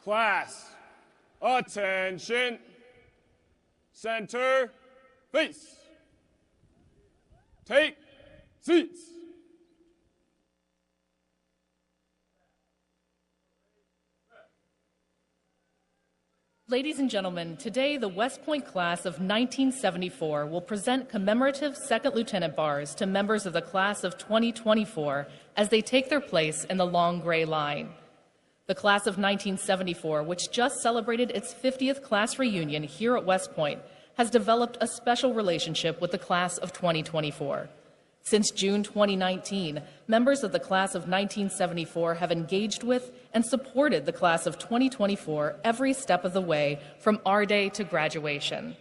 Class, attention. Center, face. Take seats. Ladies and gentlemen, today the West Point class of 1974 will present commemorative second lieutenant bars to members of the class of 2024 as they take their place in the long gray line. The class of 1974, which just celebrated its 50th class reunion here at West Point, has developed a special relationship with the class of 2024. Since June 2019, members of the class of 1974 have engaged with and supported the class of 2024 every step of the way from our day to graduation.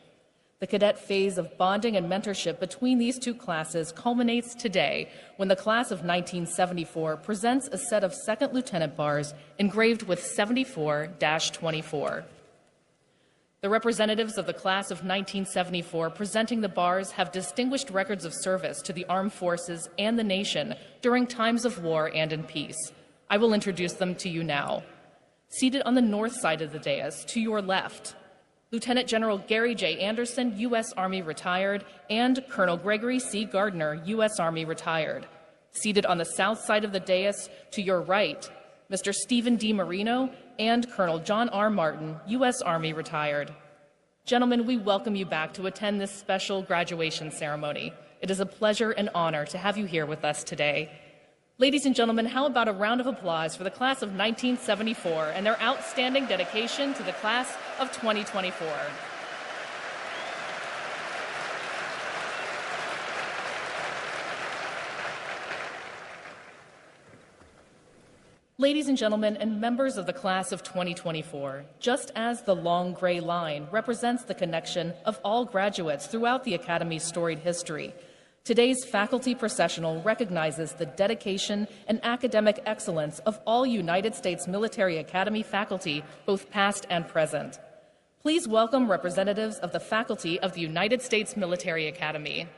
The cadet phase of bonding and mentorship between these two classes culminates today when the class of 1974 presents a set of second lieutenant bars engraved with 74-24. The representatives of the class of 1974 presenting the bars have distinguished records of service to the armed forces and the nation during times of war and in peace. I will introduce them to you now. Seated on the north side of the dais, to your left, Lieutenant General Gary J. Anderson, U.S. Army retired, and Colonel Gregory C. Gardner, U.S. Army retired. Seated on the south side of the dais, to your right, Mr. Stephen D. Marino and Colonel John R. Martin, U.S. Army retired. Gentlemen, we welcome you back to attend this special graduation ceremony. It is a pleasure and honor to have you here with us today. Ladies and gentlemen, how about a round of applause for the class of 1974 and their outstanding dedication to the class of 2024. Ladies and gentlemen, and members of the class of 2024, just as the long gray line represents the connection of all graduates throughout the Academy's storied history, today's faculty processional recognizes the dedication and academic excellence of all United States Military Academy faculty, both past and present. Please welcome representatives of the faculty of the United States Military Academy.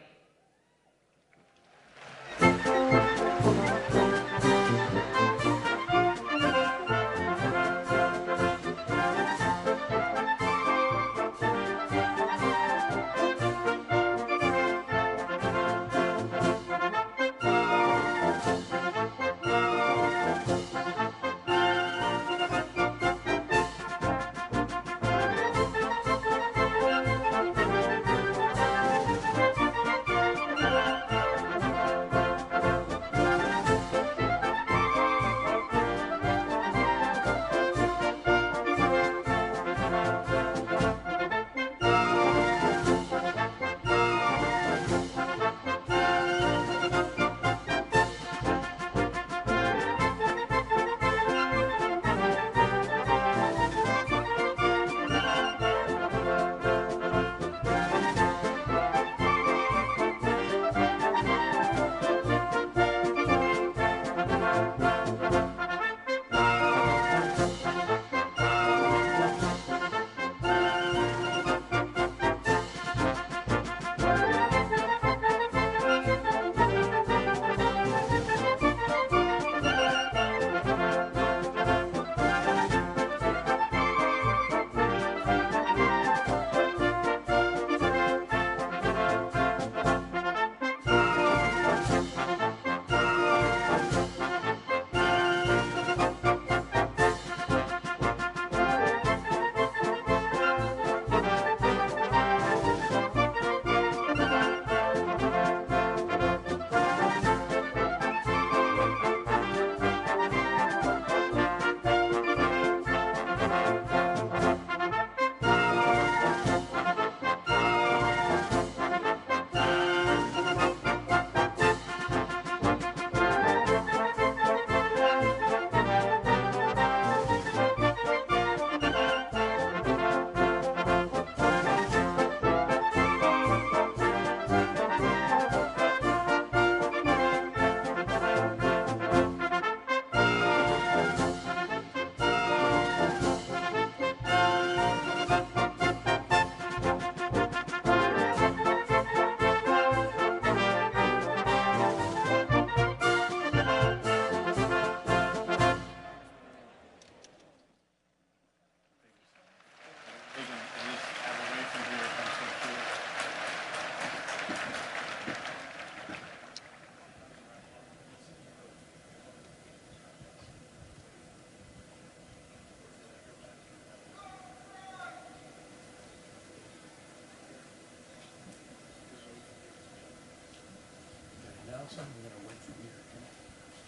So we're gonna wait from here.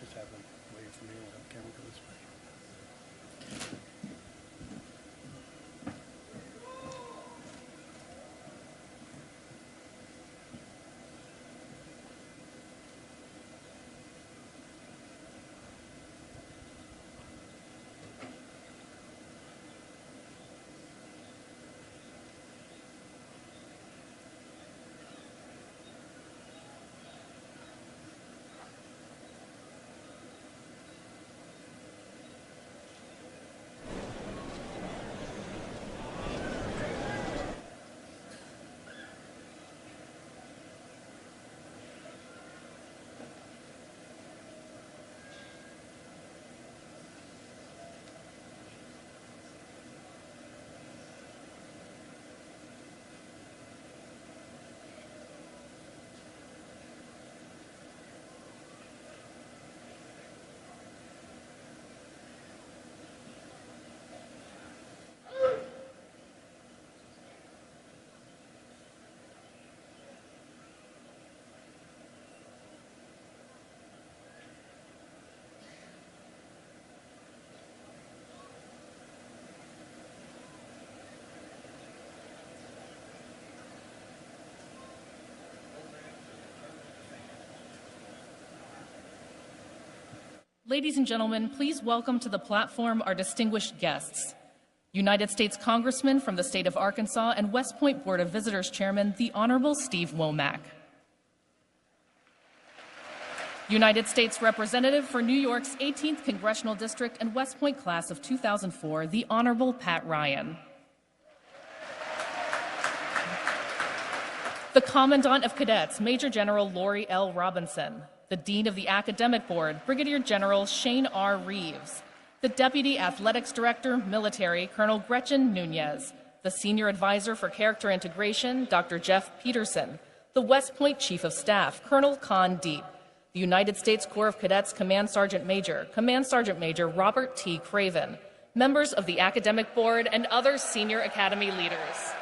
Just have them wait for me. We'll have the camera go this way. Ladies and gentlemen, please welcome to the platform our distinguished guests. United States Congressman from the state of Arkansas and West Point Board of Visitors Chairman, the Honorable Steve Womack. United States Representative for New York's 18th Congressional District and West Point Class of 2004, the Honorable Pat Ryan. The Commandant of Cadets, Major General Lori L. Robinson. The Dean of the Academic Board, Brigadier General Shane R. Reeves. The Deputy Athletics Director, Military, Colonel Gretchen Nunez. The Senior Advisor for Character Integration, Dr. Jeff Peterson. The West Point Chief of Staff, Colonel Con Deep. The United States Corps of Cadets Command Sergeant Major Robert T. Craven. Members of the Academic Board and other senior academy leaders.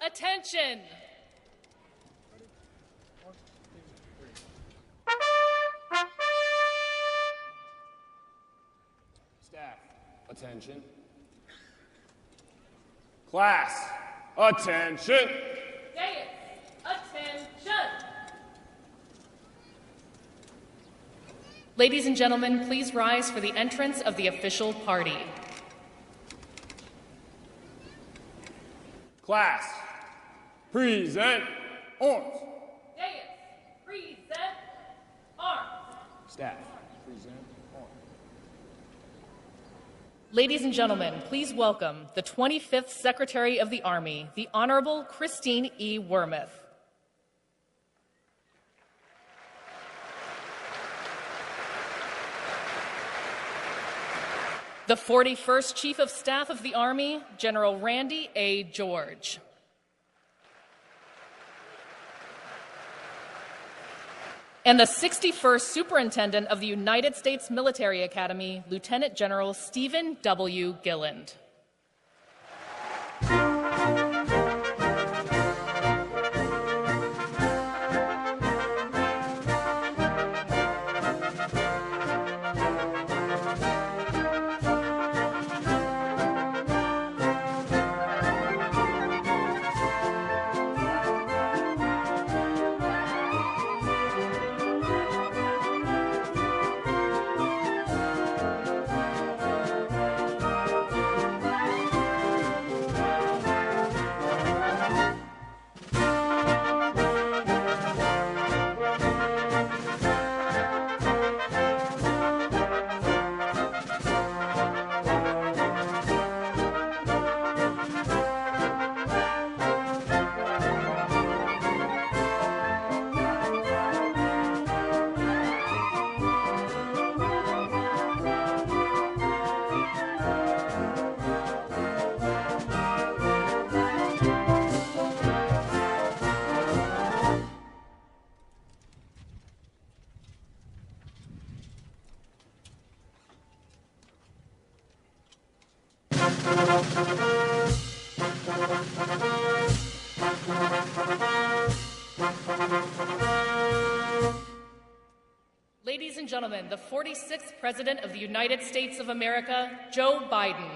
attention! Staff, attention. Class, attention. Dais, attention! Ladies and gentlemen, please rise for the entrance of the official party. Class, present arms. Dais, present arms. Staff, present arms. Ladies and gentlemen, please welcome the 25th Secretary of the Army, the Honorable Christine E. Wormuth. The 41st Chief of Staff of the Army, General Randy A. George. And the 61st Superintendent of the United States Military Academy, Lieutenant General Stephen W. Gilland. Ladies and gentlemen, the 46th President of the United States of America, Joe Biden.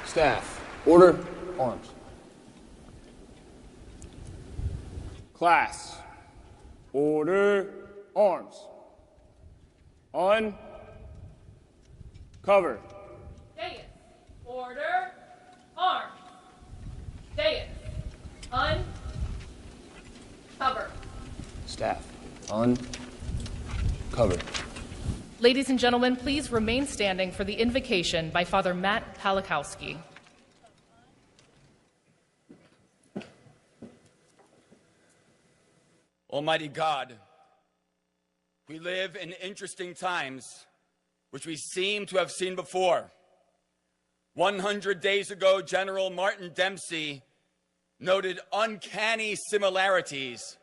Staff, order, arms. Class, order, arms. Uncover. Dais, order, arms. Dais, uncover. Staff, uncover. Ladies and gentlemen, please remain standing for the invocation by Father Matt Palikowski. Almighty God, we live in interesting times which we seem to have seen before. 100 days ago, General Martin Dempsey noted uncanny similarities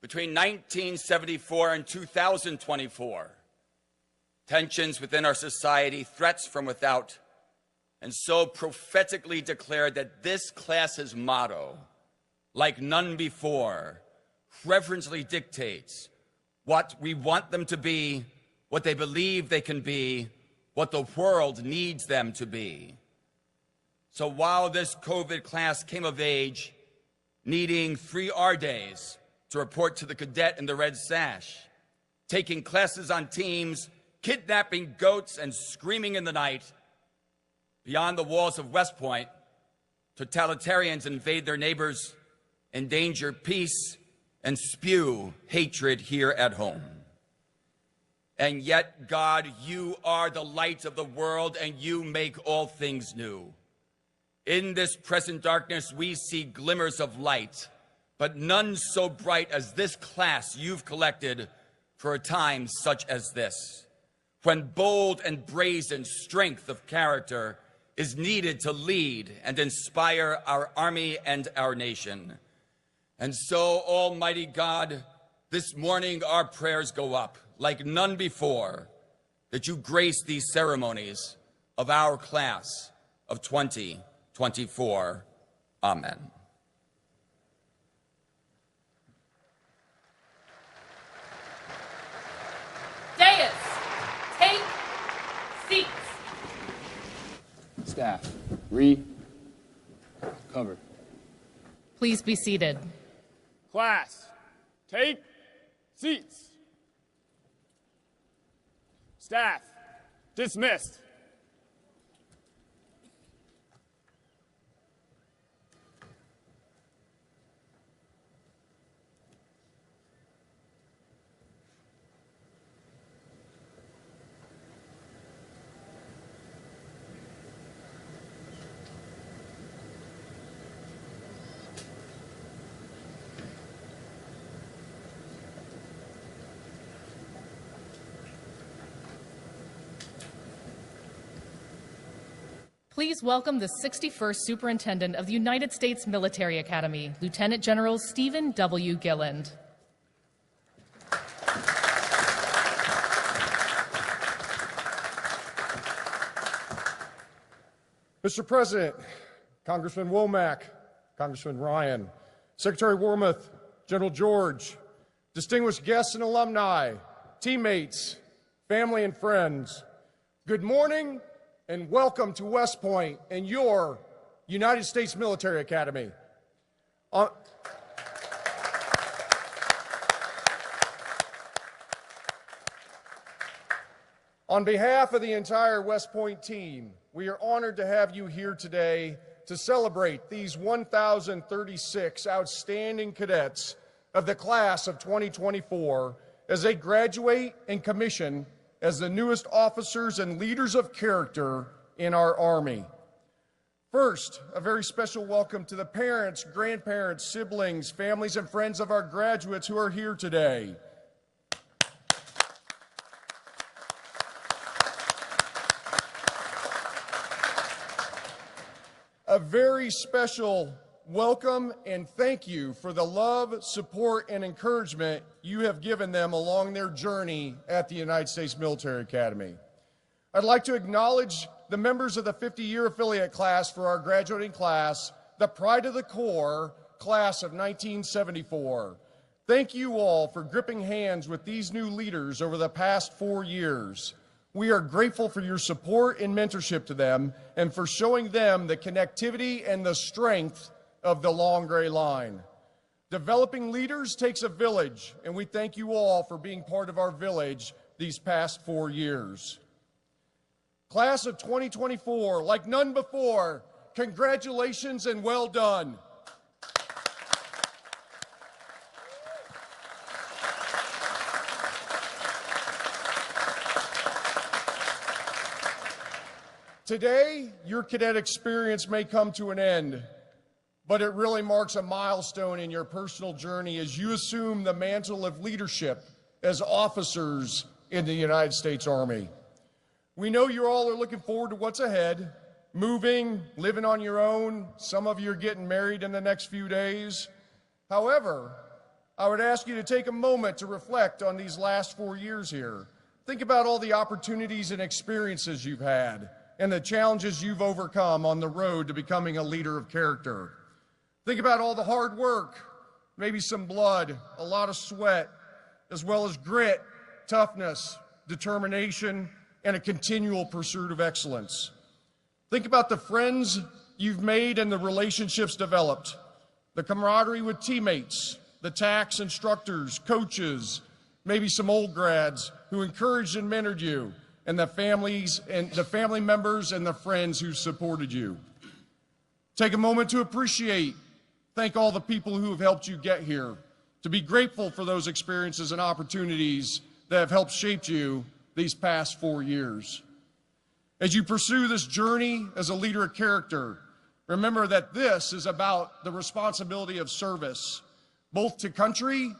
between 1974 and 2024. Tensions within our society, threats from without, and so prophetically declared that this class's motto, like none before, reverently dictates what we want them to be, what they believe they can be, what the world needs them to be. So while this COVID class came of age, needing 3 R days to report to the cadet in the red sash, taking classes on teams, kidnapping goats and screaming in the night, beyond the walls of West Point, totalitarians invade their neighbors, endanger peace, and spew hatred here at home. And yet, God, you are the light of the world, and you make all things new. In this present darkness, we see glimmers of light, but none so bright as this class you've collected for a time such as this, when bold and brazen strength of character is needed to lead and inspire our army and our nation. And so, Almighty God, this morning our prayers go up like none before, that you grace these ceremonies of our class of 2024. Amen. Dais, take seats. Staff, cover. Please be seated. Class, take seats. Staff, dismissed. Please welcome the 61st Superintendent of the United States Military Academy, Lieutenant General Stephen W. Gilland. Mr. President, Congressman Womack, Congressman Ryan, Secretary Wormuth, General George, distinguished guests and alumni, teammates, family and friends, good morning and welcome to West Point and your United States Military Academy. On behalf of the entire West Point team, we are honored to have you here today to celebrate these 1,036 outstanding cadets of the class of 2024 as they graduate and commission as the newest officers and leaders of character in our Army. First, a very special welcome to the parents, grandparents, siblings, families, and friends of our graduates who are here today. A very special welcome and thank you for the love, support, and encouragement you have given them along their journey at the United States Military Academy. I'd like to acknowledge the members of the 50-year affiliate class for our graduating class, the Pride of the Corps class of 1974. Thank you all for gripping hands with these new leaders over the past 4 years. We are grateful for your support and mentorship to them and for showing them the connectivity and the strength of the long gray line. Developing leaders takes a village, and we thank you all for being part of our village these past 4 years. Class of 2024, like none before, congratulations and well done. Today, your cadet experience may come to an end, but it really marks a milestone in your personal journey as you assume the mantle of leadership as officers in the United States Army. We know you all are looking forward to what's ahead, moving, living on your own. Some of you are getting married in the next few days. However, I would ask you to take a moment to reflect on these last 4 years here. Think about all the opportunities and experiences you've had and the challenges you've overcome on the road to becoming a leader of character. Think about all the hard work, maybe some blood, a lot of sweat, as well as grit, toughness, determination, and a continual pursuit of excellence. Think about the friends you've made and the relationships developed, the camaraderie with teammates, the tax instructors, coaches, maybe some old grads who encouraged and mentored you, and the families and the family members and the friends who supported you. Take a moment to appreciate, thank all the people who have helped you get here, to be grateful for those experiences and opportunities that have helped shape you these past 4 years. As you pursue this journey as a leader of character, remember that this is about the responsibility of service, both to country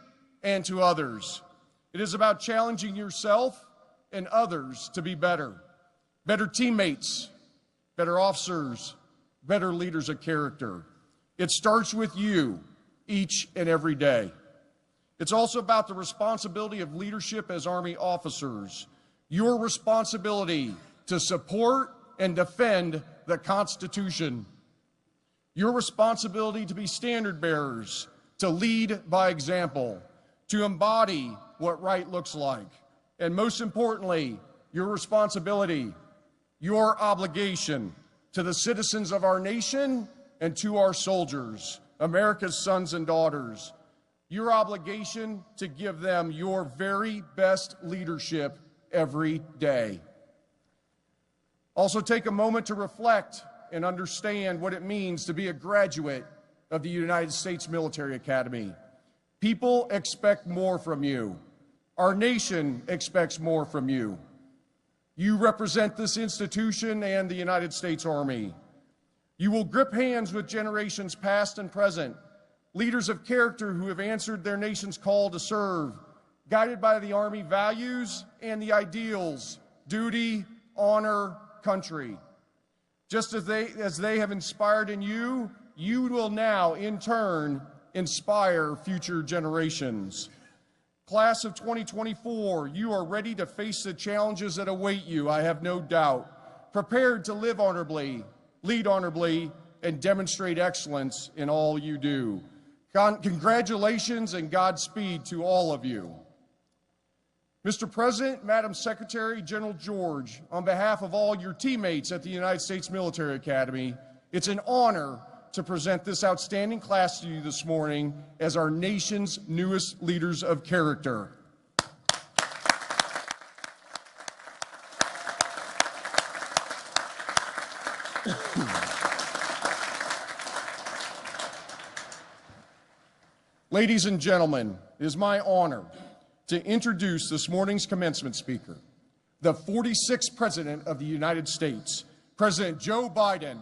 and to others. It is about challenging yourself and others to be better teammates, better officers, better leaders of character. It starts with you each and every day. It's also about the responsibility of leadership as Army officers, your responsibility to support and defend the Constitution, your responsibility to be standard bearers, to lead by example, to embody what right looks like, and most importantly, your responsibility, your obligation to the citizens of our nation and to our soldiers, America's sons and daughters, your obligation to give them your very best leadership every day. Also take a moment to reflect and understand what it means to be a graduate of the United States Military Academy. People expect more from you. Our nation expects more from you. You represent this institution and the United States Army. You will grip hands with generations past and present, leaders of character who have answered their nation's call to serve, guided by the Army values and the ideals, duty, honor, country. Just as they have inspired in you, you will now, in turn, inspire future generations. Class of 2024, you are ready to face the challenges that await you, I have no doubt. Prepared to live honorably, lead honorably, and demonstrate excellence in all you do. Congratulations and Godspeed to all of you. Mr. President, Madam Secretary, General George, on behalf of all your teammates at the United States Military Academy, it's an honor to present this outstanding class to you this morning as our nation's newest leaders of character. Ladies and gentlemen, it is my honor to introduce this morning's commencement speaker, the 46th President of the United States, President Joe Biden.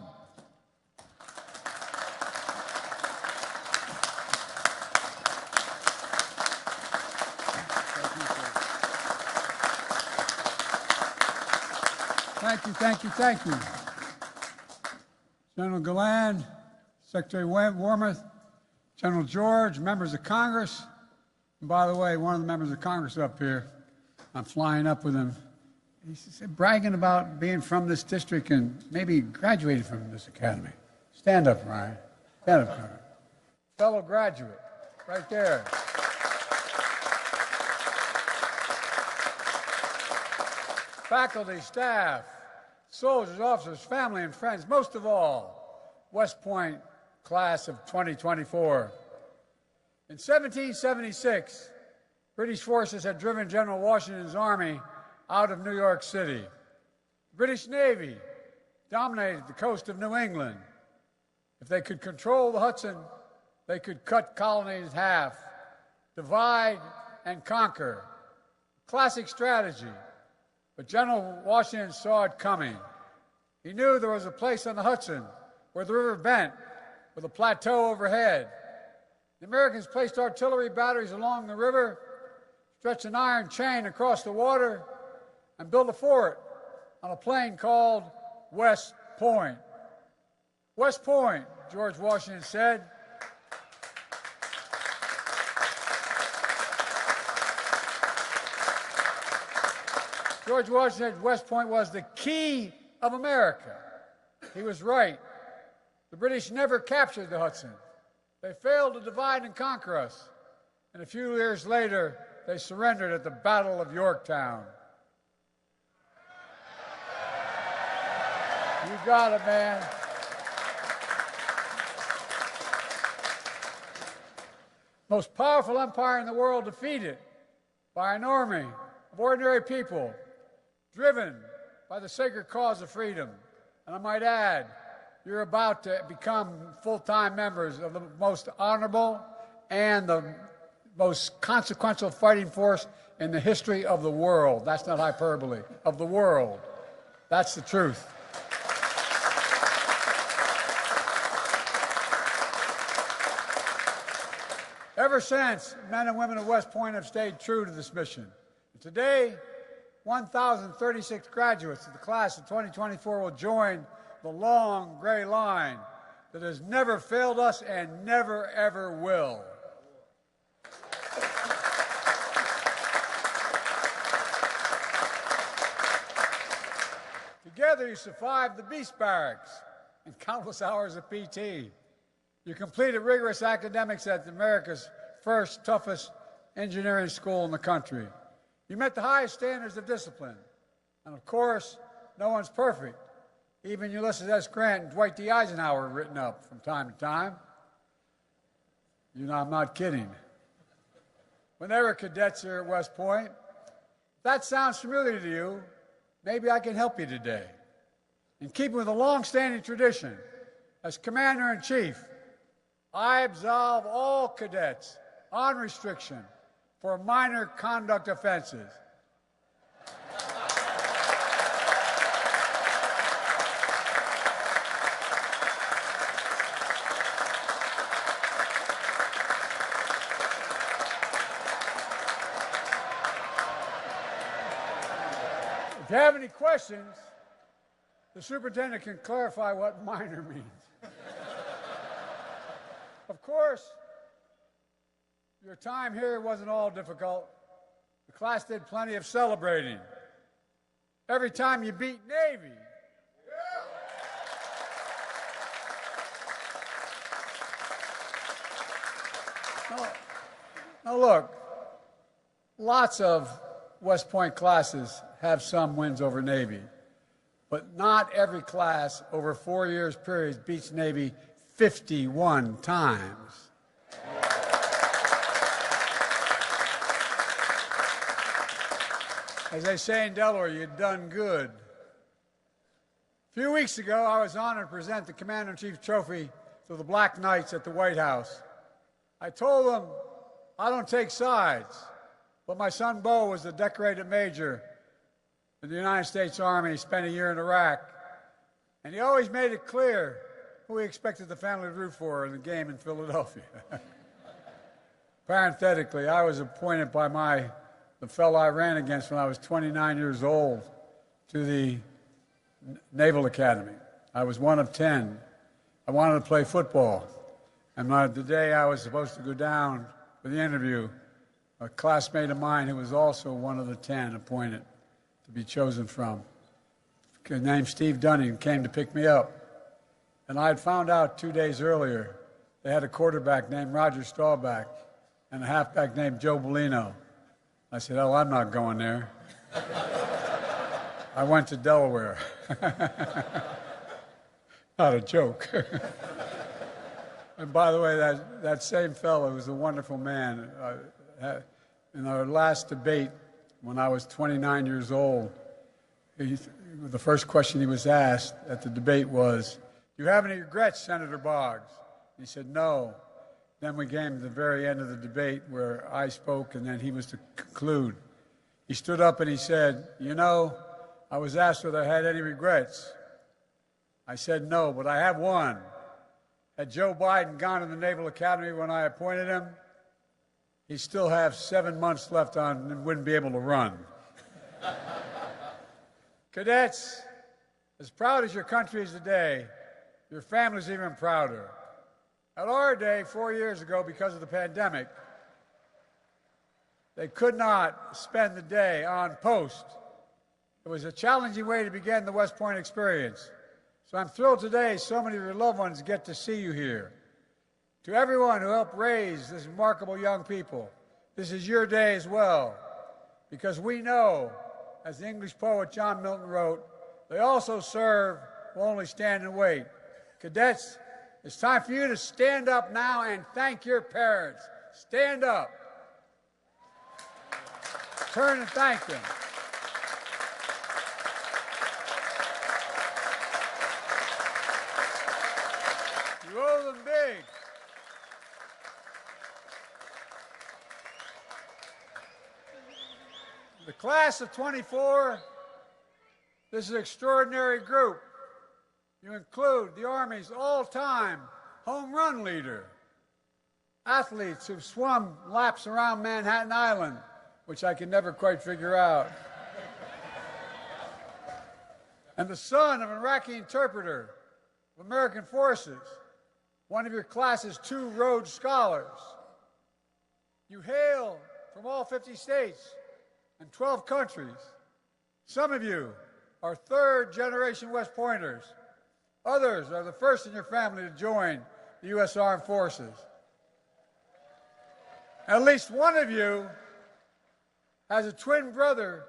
Thank you. General Galland, Secretary Wormuth, General George, members of Congress. And by the way, one of the members of Congress up here, I'm flying up with him. He's bragging about being from this district and maybe graduated from this academy. Stand up, Ryan. Stand up, Congress. Fellow graduate, right there. faculty, staff, soldiers, officers, family, and friends, most of all, West Point class of 2024. In 1776, British forces had driven General Washington's army out of New York City. The British Navy dominated the coast of New England. If they could control the Hudson, they could cut colonies in half, divide and conquer. Classic strategy, but General Washington saw it coming. He knew there was a place on the Hudson where the river bent with a plateau overhead. The Americans placed artillery batteries along the river, stretched an iron chain across the water, and built a fort on a plain called West Point. West Point, George Washington said. George Washington said West Point was the key of America. He was right. The British never captured the Hudson. They failed to divide and conquer us. And a few years later, they surrendered at the Battle of Yorktown. You got it, man. Most powerful empire in the world defeated by an army of ordinary people driven by the sacred cause of freedom. And I might add, you're about to become full-time members of the most honorable and the most consequential fighting force in the history of the world. That's not hyperbole. Of the world. That's the truth. Ever since, men and women of West Point have stayed true to this mission. And today, 1,036 graduates of the class of 2024 will join the long gray line that has never failed us and never, ever will. Together, you survived the Beast Barracks and countless hours of PT. You completed rigorous academics at America's first, toughest engineering school in the country. You met the highest standards of discipline. And of course, no one's perfect. Even Ulysses S. Grant and Dwight D. Eisenhower are written up from time to time. You know, I'm not kidding. When they were cadets here at West Point, if that sounds familiar to you, maybe I can help you today. In keeping with a long-standing tradition, as Commander-in-Chief, I absolve all cadets on restriction for minor conduct offenses. If you have any questions, the superintendent can clarify what minor means. Of course, your time here wasn't all difficult. The class did plenty of celebrating. Every time you beat Navy. Now look, lots of West Point classes have some wins over Navy, but not every class over 4 years period beats Navy 51 times. As they say in Delaware, you've done good. A few weeks ago, I was honored to present the Commander-in-Chief Trophy to the Black Knights at the White House. I told them I don't take sides, but my son Bo was a decorated major in the United States Army. He spent a year in Iraq, and he always made it clear who he expected the family to root for in the game in Philadelphia. Parenthetically, I was appointed by the fellow I ran against when I was 29 years old to the Naval Academy. I was one of 10. I wanted to play football. And the day I was supposed to go down for the interview, a classmate of mine who was also one of the 10 appointed to be chosen from, named Steve Dunning, came to pick me up. And I had found out 2 days earlier they had a quarterback named Roger Staubach and a halfback named Joe Bellino. I said, oh, I'm not going there. I went to Delaware. Not a joke. And by the way, that same fellow was a wonderful man. In our last debate, when I was 29 years old, the first question he was asked at the debate was, "Do you have any regrets, Senator Boggs?" He said, "No." Then we came to the very end of the debate where I spoke and then he was to conclude. He stood up and he said, "You know, I was asked whether I had any regrets. I said no, but I have one. Had Joe Biden gone to the Naval Academy when I appointed him, he'd still have 7 months left on and wouldn't be able to run." Cadets, as proud as your country is today, your family's even prouder. At our day, 4 years ago, because of the pandemic, they could not spend the day on post. It was a challenging way to begin the West Point experience. So I'm thrilled today so many of your loved ones get to see you here. To everyone who helped raise this remarkable young people, this is your day as well, because we know, as the English poet John Milton wrote, they also serve will only stand and wait. Cadets, it's time for you to stand up now and thank your parents. Stand up. Turn and thank them. You owe them big. The class of 24, this is an extraordinary group. You include the Army's all-time home run leader, athletes who've swum laps around Manhattan Island, which I can never quite figure out, and the son of an Iraqi interpreter of American forces, one of your class's 2 Rhodes Scholars. You hail from all 50 states and 12 countries. Some of you are third-generation West Pointers. Others are the first in your family to join the U.S. Armed Forces. At least one of you has a twin brother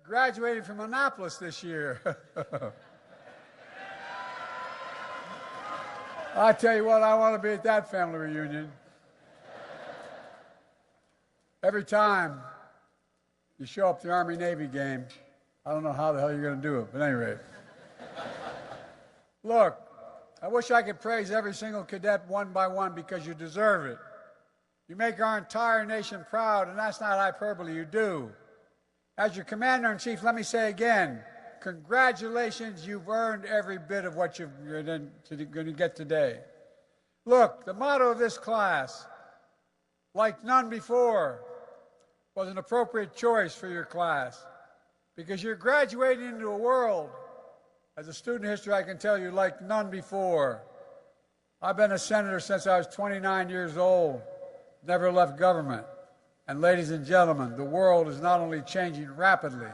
graduating from Annapolis this year. I tell you what, I want to be at that family reunion. Every time you show up to the Army-Navy game, I don't know how the hell you're going to do it, but at any rate. Look, I wish I could praise every single cadet one by one because you deserve it. You make our entire nation proud, and that's not hyperbole, you do. As your Commander-in-Chief, let me say again, congratulations, you've earned every bit of what you're going to get today. Look, the motto of this class, like none before, was an appropriate choice for your class because you're graduating into a world, as a student of history I can tell you, like none before. I've been a senator since I was 29 years old, never left government. And ladies and gentlemen, the world is not only changing rapidly,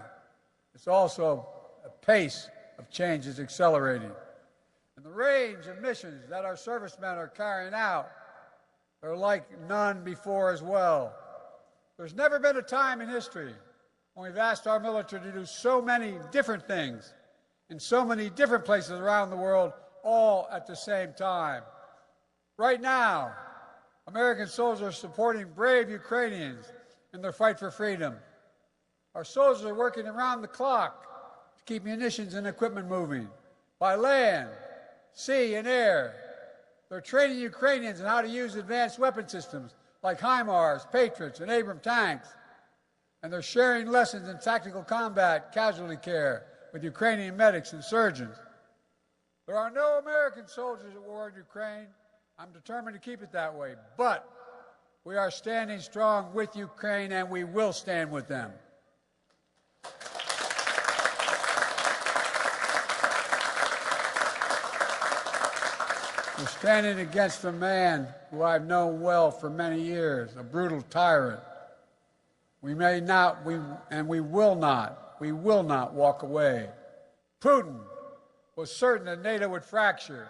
it's also a pace of change is accelerating. And the range of missions that our servicemen are carrying out are like none before as well. There's never been a time in history when we've asked our military to do so many different things in so many different places around the world, all at the same time. Right now, American soldiers are supporting brave Ukrainians in their fight for freedom. Our soldiers are working around the clock to keep munitions and equipment moving by land, sea, and air. They're training Ukrainians in how to use advanced weapon systems like HIMARS, Patriots, and Abrams tanks. And they're sharing lessons in tactical combat, casualty care with Ukrainian medics and surgeons. There are no American soldiers at war in Ukraine. I'm determined to keep it that way. But we are standing strong with Ukraine, and we will stand with them. We're standing against a man who I've known well for many years, a brutal tyrant. We may not, we will not walk away. Putin was certain that NATO would fracture.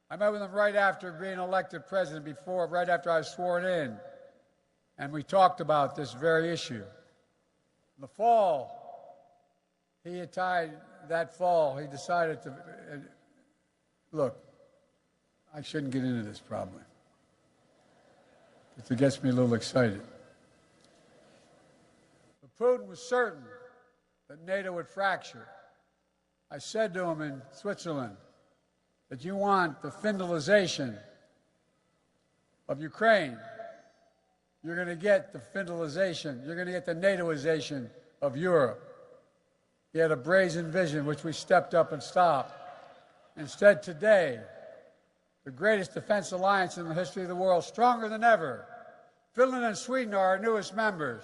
I met with him right after being elected president, right after I was sworn in, and we talked about this very issue. In the fall, he had tied that fall, he decided to, look, I shouldn't get into this probably. It gets me a little excited. But Putin was certain that NATO would fracture. I said to him in Switzerland that you want the Finlandization of Ukraine. You're going to get the Finlandization, you're going to get the NATOization of Europe. He had a brazen vision, which we stepped up and stopped. Instead, today, the greatest defense alliance in the history of the world, stronger than ever. Finland and Sweden are our newest members,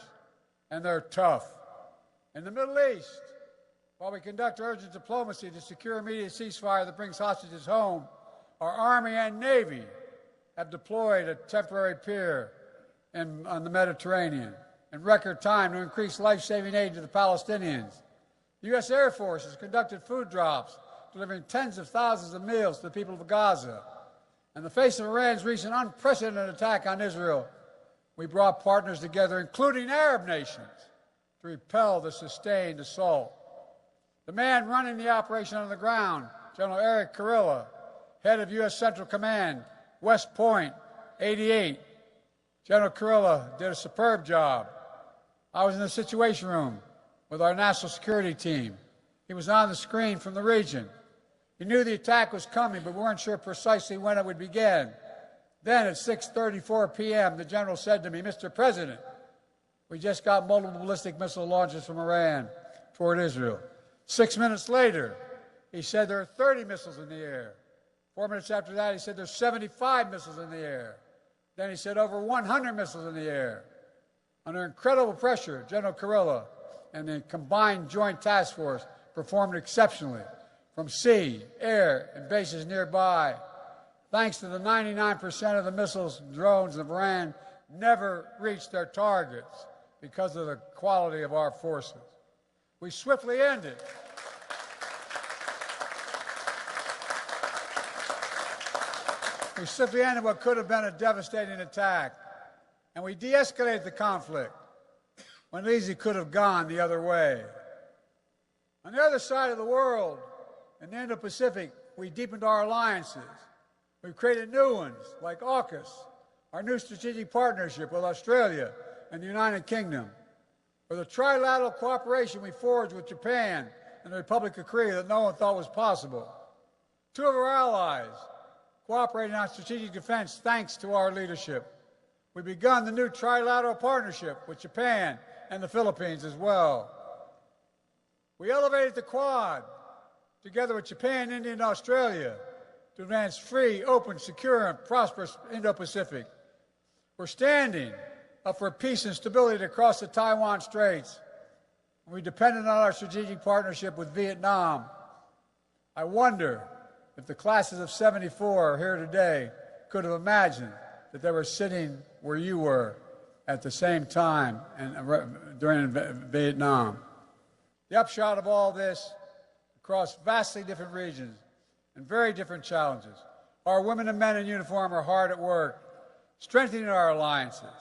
and they're tough. In the Middle East, while we conduct urgent diplomacy to secure immediate ceasefire that brings hostages home, our Army and Navy have deployed a temporary pier on the Mediterranean in record time to increase life-saving aid to the Palestinians. The U.S. Air Force has conducted food drops, delivering tens of thousands of meals to the people of Gaza. In the face of Iran's recent unprecedented attack on Israel, we brought partners together, including Arab nations, to repel the sustained assault. The man running the operation on the ground, General Eric Kurilla, head of U.S. Central Command, West Point, 88. General Kurilla did a superb job. I was in the Situation Room with our national security team. He was on the screen from the region. He knew the attack was coming, but we weren't sure precisely when it would begin. Then at 6:34 p.m., the general said to me, "Mr. President, we just got multiple ballistic missile launches from Iran toward Israel." 6 minutes later, he said there are 30 missiles in the air. 4 minutes after that, he said there's 75 missiles in the air. Then he said over 100 missiles in the air. Under incredible pressure, General Kurilla and the combined joint task force performed exceptionally from sea, air, and bases nearby. Thanks to the 99% of the missiles and drones of Iran never reached their targets because of the quality of our forces. We swiftly ended what could have been a devastating attack, and we de-escalated the conflict when it easily could have gone the other way. On the other side of the world, in the Indo-Pacific, we deepened our alliances. We've created new ones, like AUKUS, our new strategic partnership with Australia and the United Kingdom, or the trilateral cooperation we forged with Japan and the Republic of Korea that no one thought was possible. Two of our allies cooperating on strategic defense thanks to our leadership. We've begun the new trilateral partnership with Japan and the Philippines as well. We elevated the Quad, together with Japan, India, and Australia, to advance free, open, secure, and prosperous Indo-Pacific. We're standing up for peace and stability across the Taiwan Straits. We depended on our strategic partnership with Vietnam. I wonder if the classes of '74 here today could have imagined that they were sitting where you were at the same time and during Vietnam. The upshot of all this, across vastly different regions and very different challenges, our women and men in uniform are hard at work, strengthening our alliances,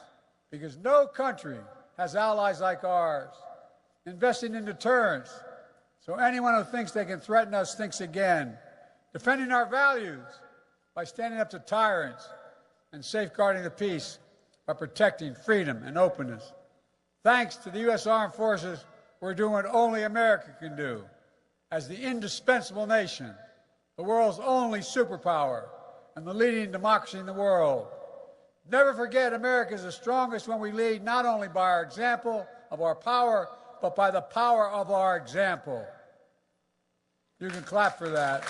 because no country has allies like ours, investing in deterrence, so anyone who thinks they can threaten us thinks again, defending our values by standing up to tyrants and safeguarding the peace by protecting freedom and openness. Thanks to the U.S. Armed Forces, we're doing what only America can do. As the indispensable nation, the world's only superpower, and the leading democracy in the world. Never forget, America is the strongest when we lead not only by our example of our power, but by the power of our example. You can clap for that.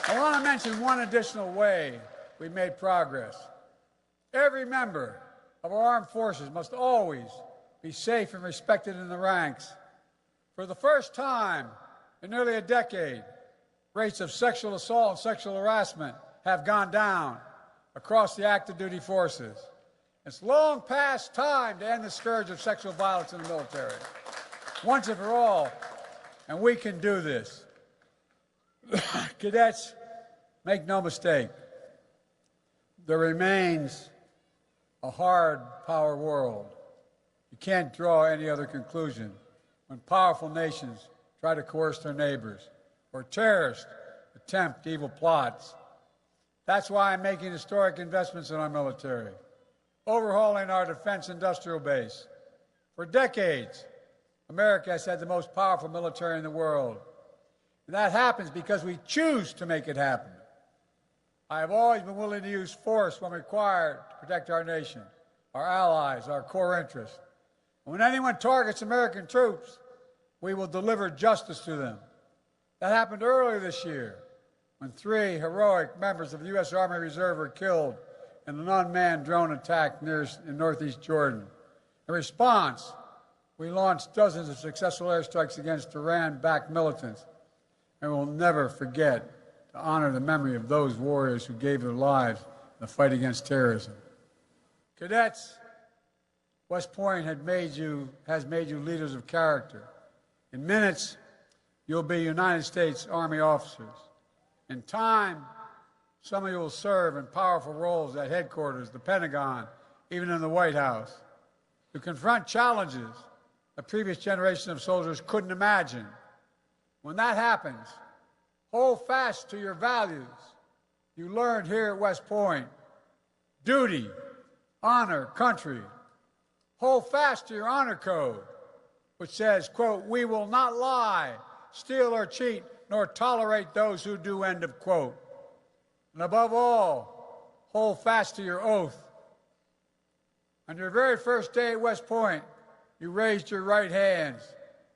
I want to mention one additional way we made progress. Every member of our armed forces must always be safe and respected in the ranks. For the first time in nearly a decade, rates of sexual assault and sexual harassment have gone down across the active duty forces. It's long past time to end the scourge of sexual violence in the military, once and for all, and we can do this. Cadets, make no mistake, there remains a hard power world. You can't draw any other conclusion when powerful nations try to coerce their neighbors or terrorists attempt evil plots. That's why I'm making historic investments in our military, overhauling our defense industrial base. For decades, America has had the most powerful military in the world. And that happens because we choose to make it happen. I have always been willing to use force when required to protect our nation, our allies, our core interests. When anyone targets American troops, we will deliver justice to them. That happened earlier this year when 3 heroic members of the U.S. Army Reserve were killed in an unmanned drone attack in northeast Jordan. In response, we launched dozens of successful airstrikes against Iran-backed militants, and we'll never forget to honor the memory of those warriors who gave their lives in the fight against terrorism. Cadets, West Point has made you leaders of character. In minutes, you'll be United States Army officers. In time, some of you will serve in powerful roles at headquarters, the Pentagon, even in the White House, to confront challenges a previous generation of soldiers couldn't imagine. When that happens, hold fast to your values you learned here at West Point. Duty, honor, country. Hold fast to your honor code, which says, quote, "We will not lie, steal, or cheat, nor tolerate those who do," end of quote. And above all, hold fast to your oath. On your very first day at West Point, you raised your right hands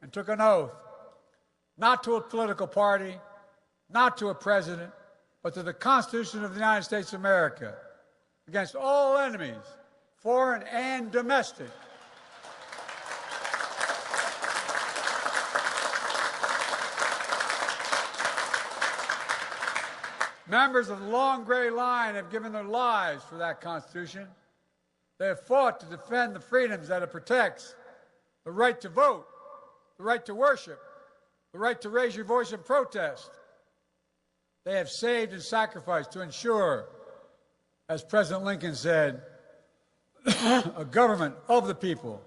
and took an oath, not to a political party, not to a president, but to the Constitution of the United States of America, against all enemies, foreign and domestic. Members of the long gray line have given their lives for that Constitution. They have fought to defend the freedoms that it protects: the right to vote, the right to worship, the right to raise your voice in protest. They have saved and sacrificed to ensure, as President Lincoln said, a government of the people,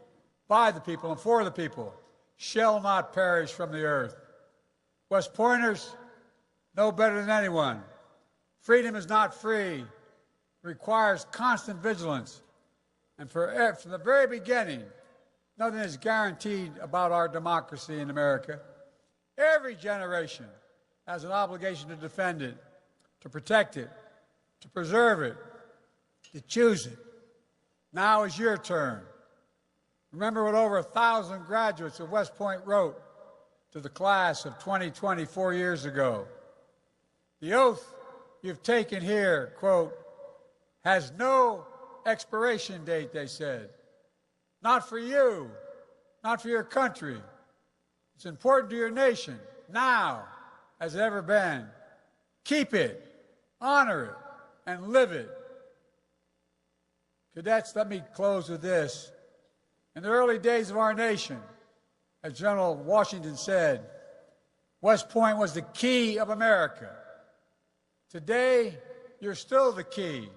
by the people, and for the people shall not perish from the earth. West Pointers know better than anyone. Freedom is not free. It requires constant vigilance. And from the very beginning, nothing is guaranteed about our democracy in America. Every generation has an obligation to defend it, to protect it, to preserve it, to choose it. Now is your turn. Remember what over 1,000 graduates of West Point wrote to the class of 2020 4 years ago. The oath you've taken here, quote, has no expiration date, they said. Not for you, not for your country. It's important to your nation, now as it ever been. Keep it, honor it, and live it. Cadets, let me close with this. In the early days of our nation, as General Washington said, West Point was the key of America. Today, you're still the key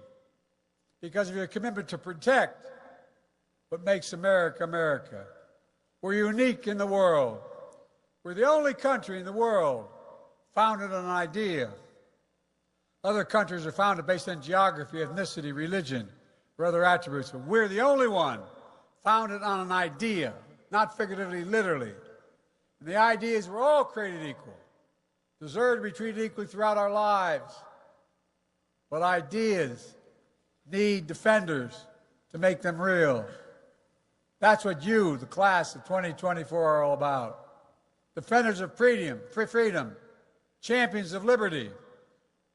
because of your commitment to protect what makes America, America. We're unique in the world. We're the only country in the world founded on an idea. Other countries are founded based on geography, ethnicity, religion, or other attributes, but we're the only one founded on an idea, not figuratively, literally. And the idea is we're all created equal, deserve to be treated equally throughout our lives. But ideas need defenders to make them real. That's what you, the class of 2024, are all about. Defenders of freedom, champions of liberty,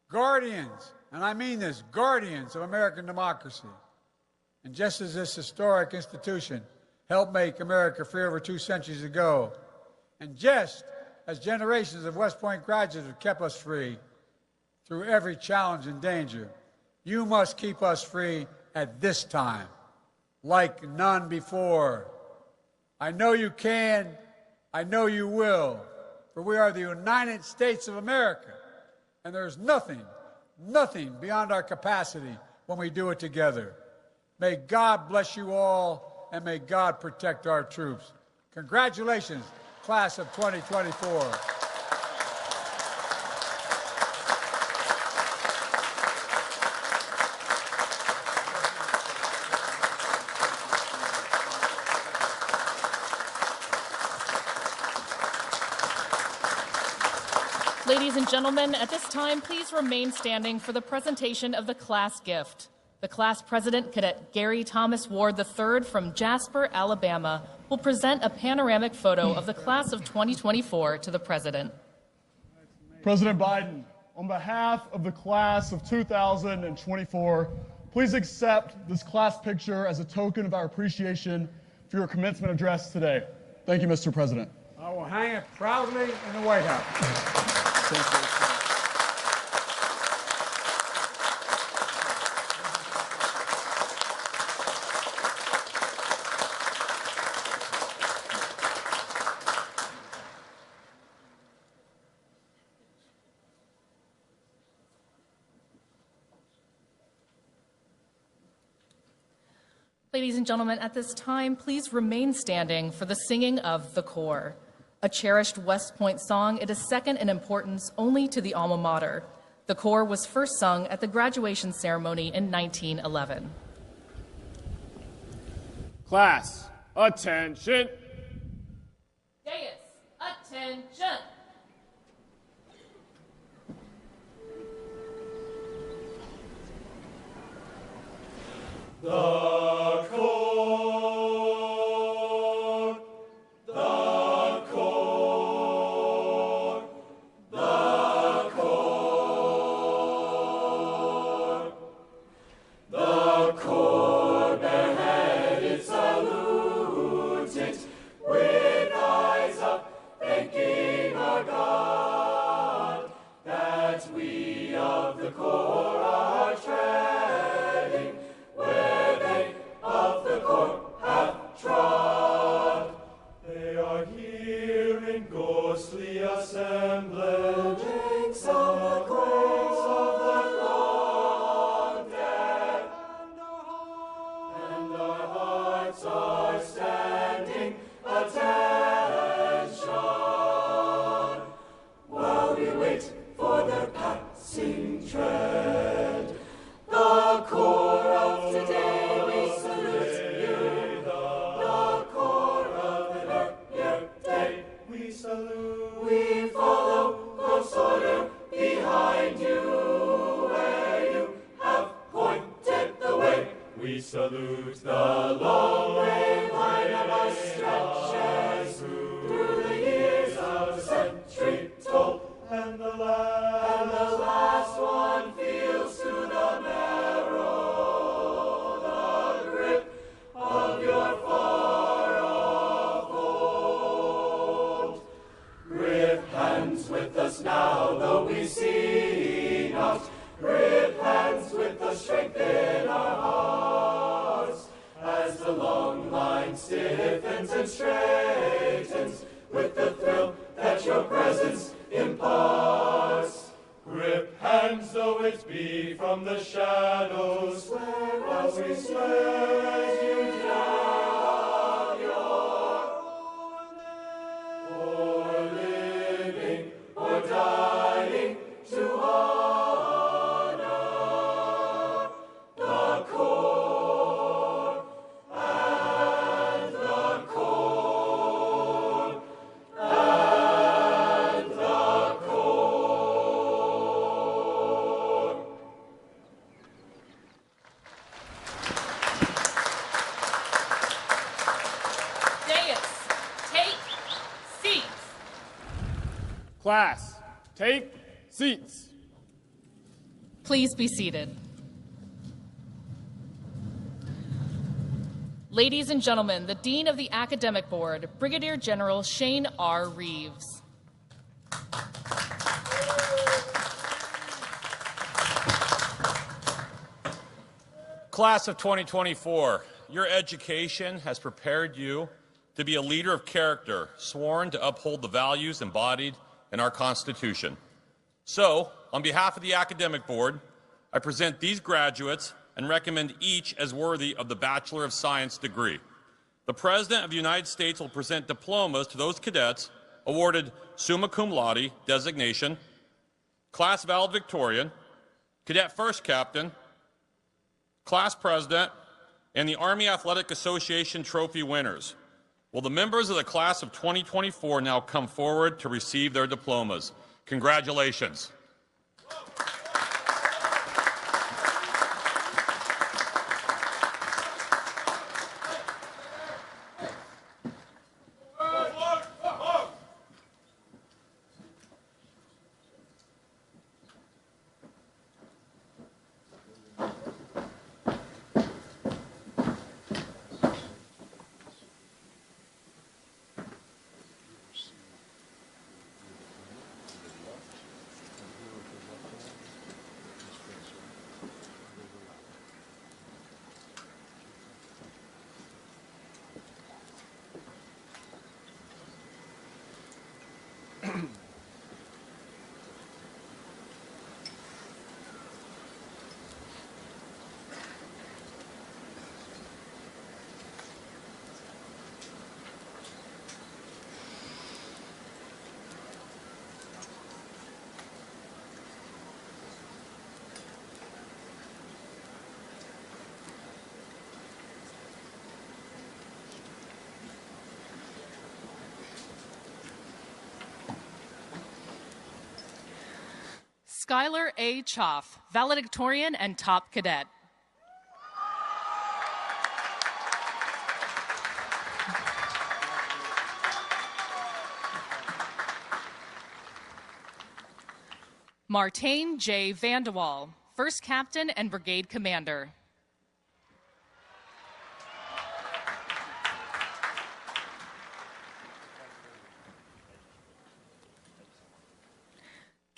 guardians, and I mean this, guardians of American democracy. And just as this historic institution helped make America free over 2 centuries ago, and just as generations of West Point graduates have kept us free through every challenge and danger, you must keep us free at this time, like none before. I know you can, I know you will, for we are the United States of America, and there's nothing beyond our capacity when we do it together. May God bless you all, and may God protect our troops. Congratulations, class of 2024. Ladies and gentlemen, at this time, please remain standing for the presentation of the class gift. The class president, Cadet Gary Thomas Ward III from Jasper, Alabama, will present a panoramic photo of the class of 2024 to the president. President Biden, on behalf of the class of 2024, please accept this class picture as a token of our appreciation for your commencement address today. Thank you, Mr. President. I will hang it proudly in the White House. Ladies and gentlemen, at this time, please remain standing for the singing of The Corps. A cherished West Point song, it is second in importance only to the alma mater. The Corps was first sung at the graduation ceremony in 1911. Class, attention. Dais, attention. Class, take seats. Please be seated. Ladies and gentlemen, the Dean of the Academic Board, Brigadier General Shane R. Reeves. Class of 2024, your education has prepared you to be a leader of character, sworn to uphold the values embodied in our Constitution. So, on behalf of the Academic Board, I present these graduates and recommend each as worthy of the Bachelor of Science degree. The President of the United States will present diplomas to those cadets awarded summa cum laude designation, class valedictorian, cadet first captain, class president, and the Army Athletic Association trophy winners. Will the members of the class of 2024 now come forward to receive their diplomas? Congratulations. Skylar A. Choff, valedictorian and top cadet. Martane J. Vandewall, first captain and brigade commander.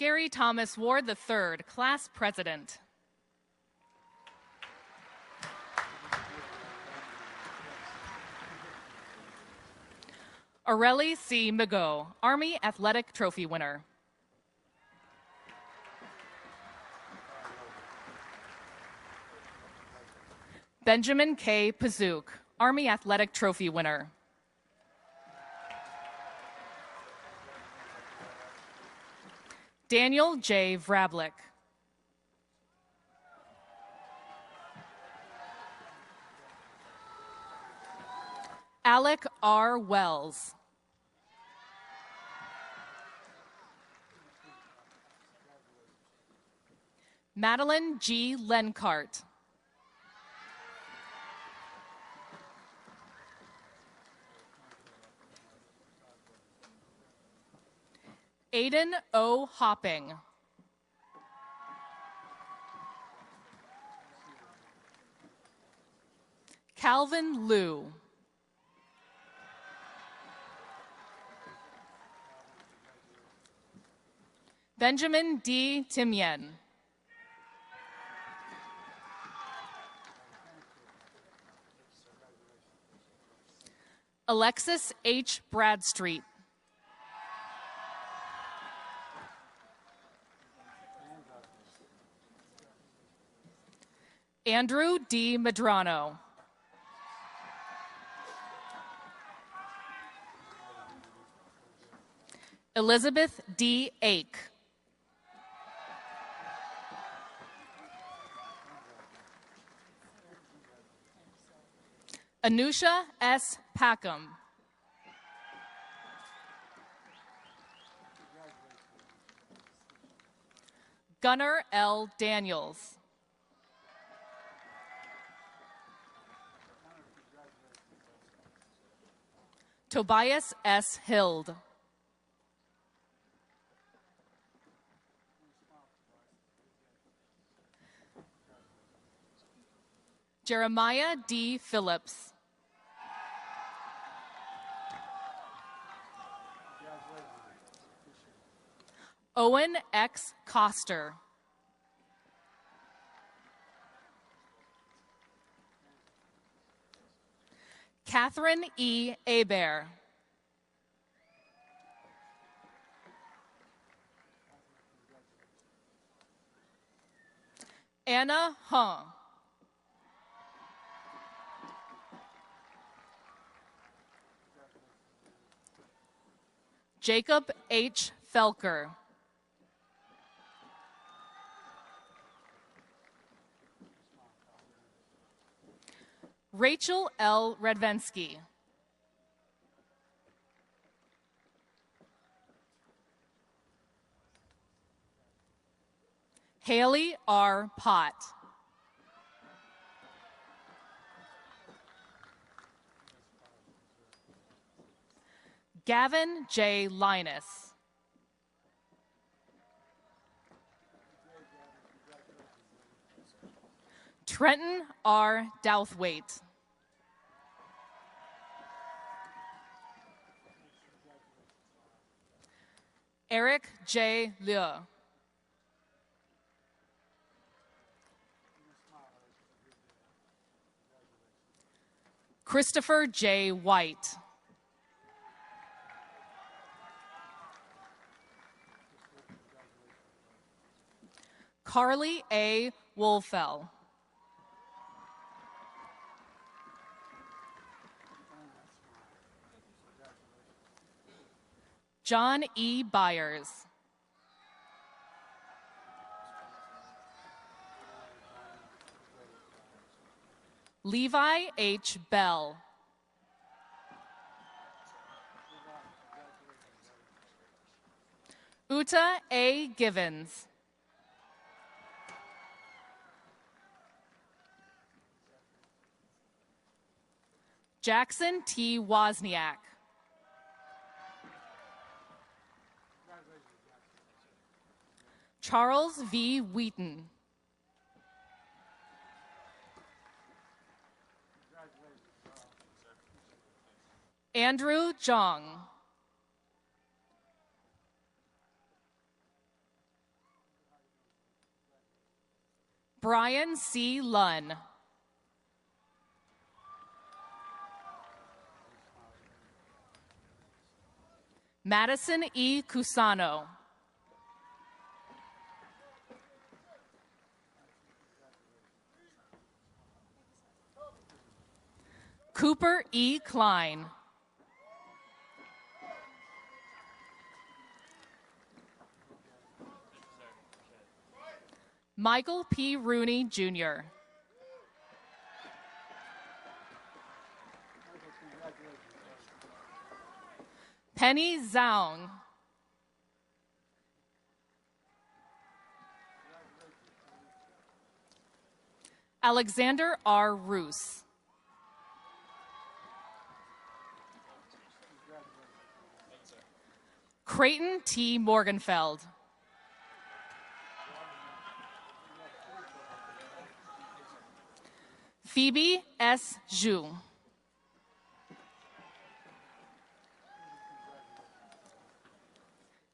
Gary Thomas Ward III, class president. Aurelie C. Migaud, Army Athletic Trophy winner. Benjamin K. Pazook, Army Athletic Trophy winner. Daniel J. Vrablik. Alec R. Wells. Madeline G. Lencart. Aiden O. Hopping. Calvin Liu. Benjamin D. Timien. Alexis H. Bradstreet. Andrew D. Medrano. Elizabeth D. Ake. Anusha S. Packham. Gunnar L. Daniels. Tobias S. Hild. Jeremiah D. Phillips. Owen X. Coster. Catherine E. Hebert. Anna Hung. Jacob H. Felker. Rachel L. Redvensky. Haley R. Pott. Gavin J. Linus. Trenton R. Douthwaite. Eric J. Liu. Christopher J. White. Carly A. Wolfell. John E. Byers. Levi H. Bell. Uta A. Givens. Jackson T. Wozniak. Charles V. Wheaton. Andrew Jong. Brian C. Lunn. Madison E. Cusano. Cooper E. Klein. Michael P. Rooney, Jr. Penny Zhang. Alexander R. Roos. Creighton T. Morgenfeld. Phoebe S. Zhu.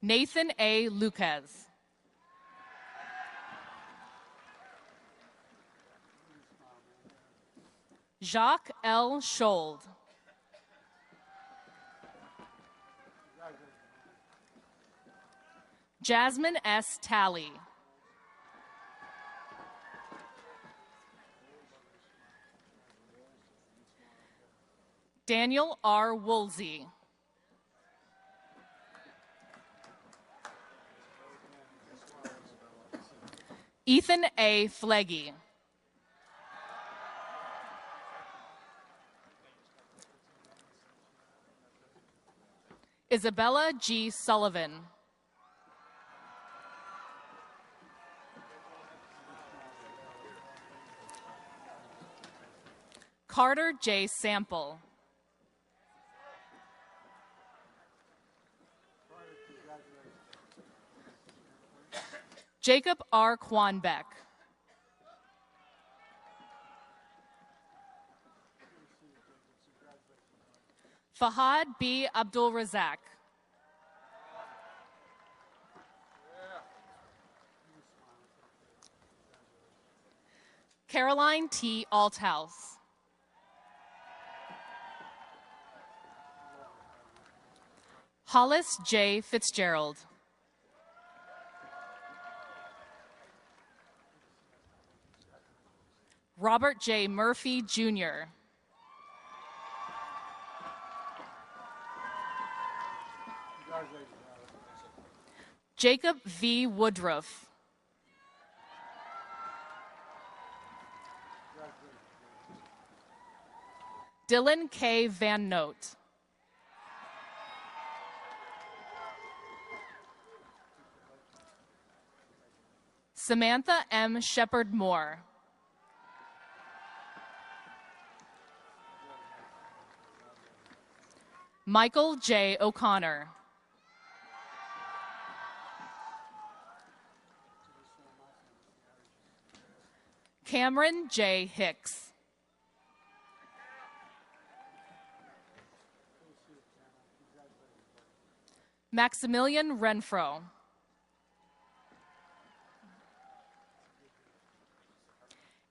Nathan A. Lucas. Jacques L. Schold. Jasmine S. Talley. Daniel R. Woolsey. Ethan A. Fleggy. Isabella G. Sullivan. Carter J. Sample. Jacob R. Quanbeck. Fahad B. Abdul Razak. Caroline T. Althouse. Hollis J. Fitzgerald. Robert J. Murphy, Jr. Jacob V. Woodruff. Dylan K. Van Note. Samantha M. Shepard Moore. Michael J. O'Connor. Cameron J. Hicks. Maximilian Renfro.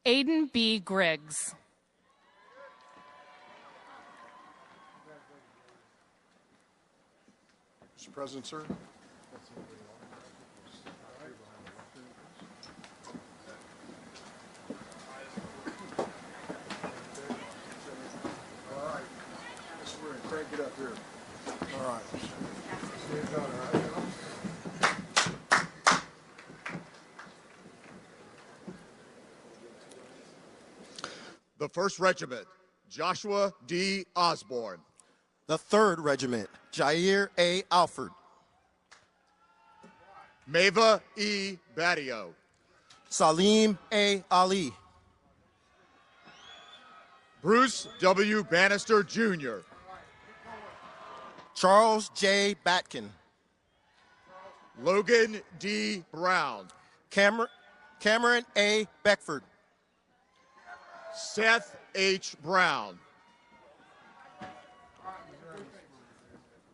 Aiden B. Griggs. Mr. President, sir. All right. We're going to crank it up here. All right. Stand down, all right? The 1st Regiment, Joshua D. Osborne. The 3rd Regiment, Jair A. Alford. Mava E. Badio. Salim A. Ali. Bruce W. Bannister, Jr. Charles J. Batkin. Logan D. Brown. Cameron A. Beckford. Seth H. Brown.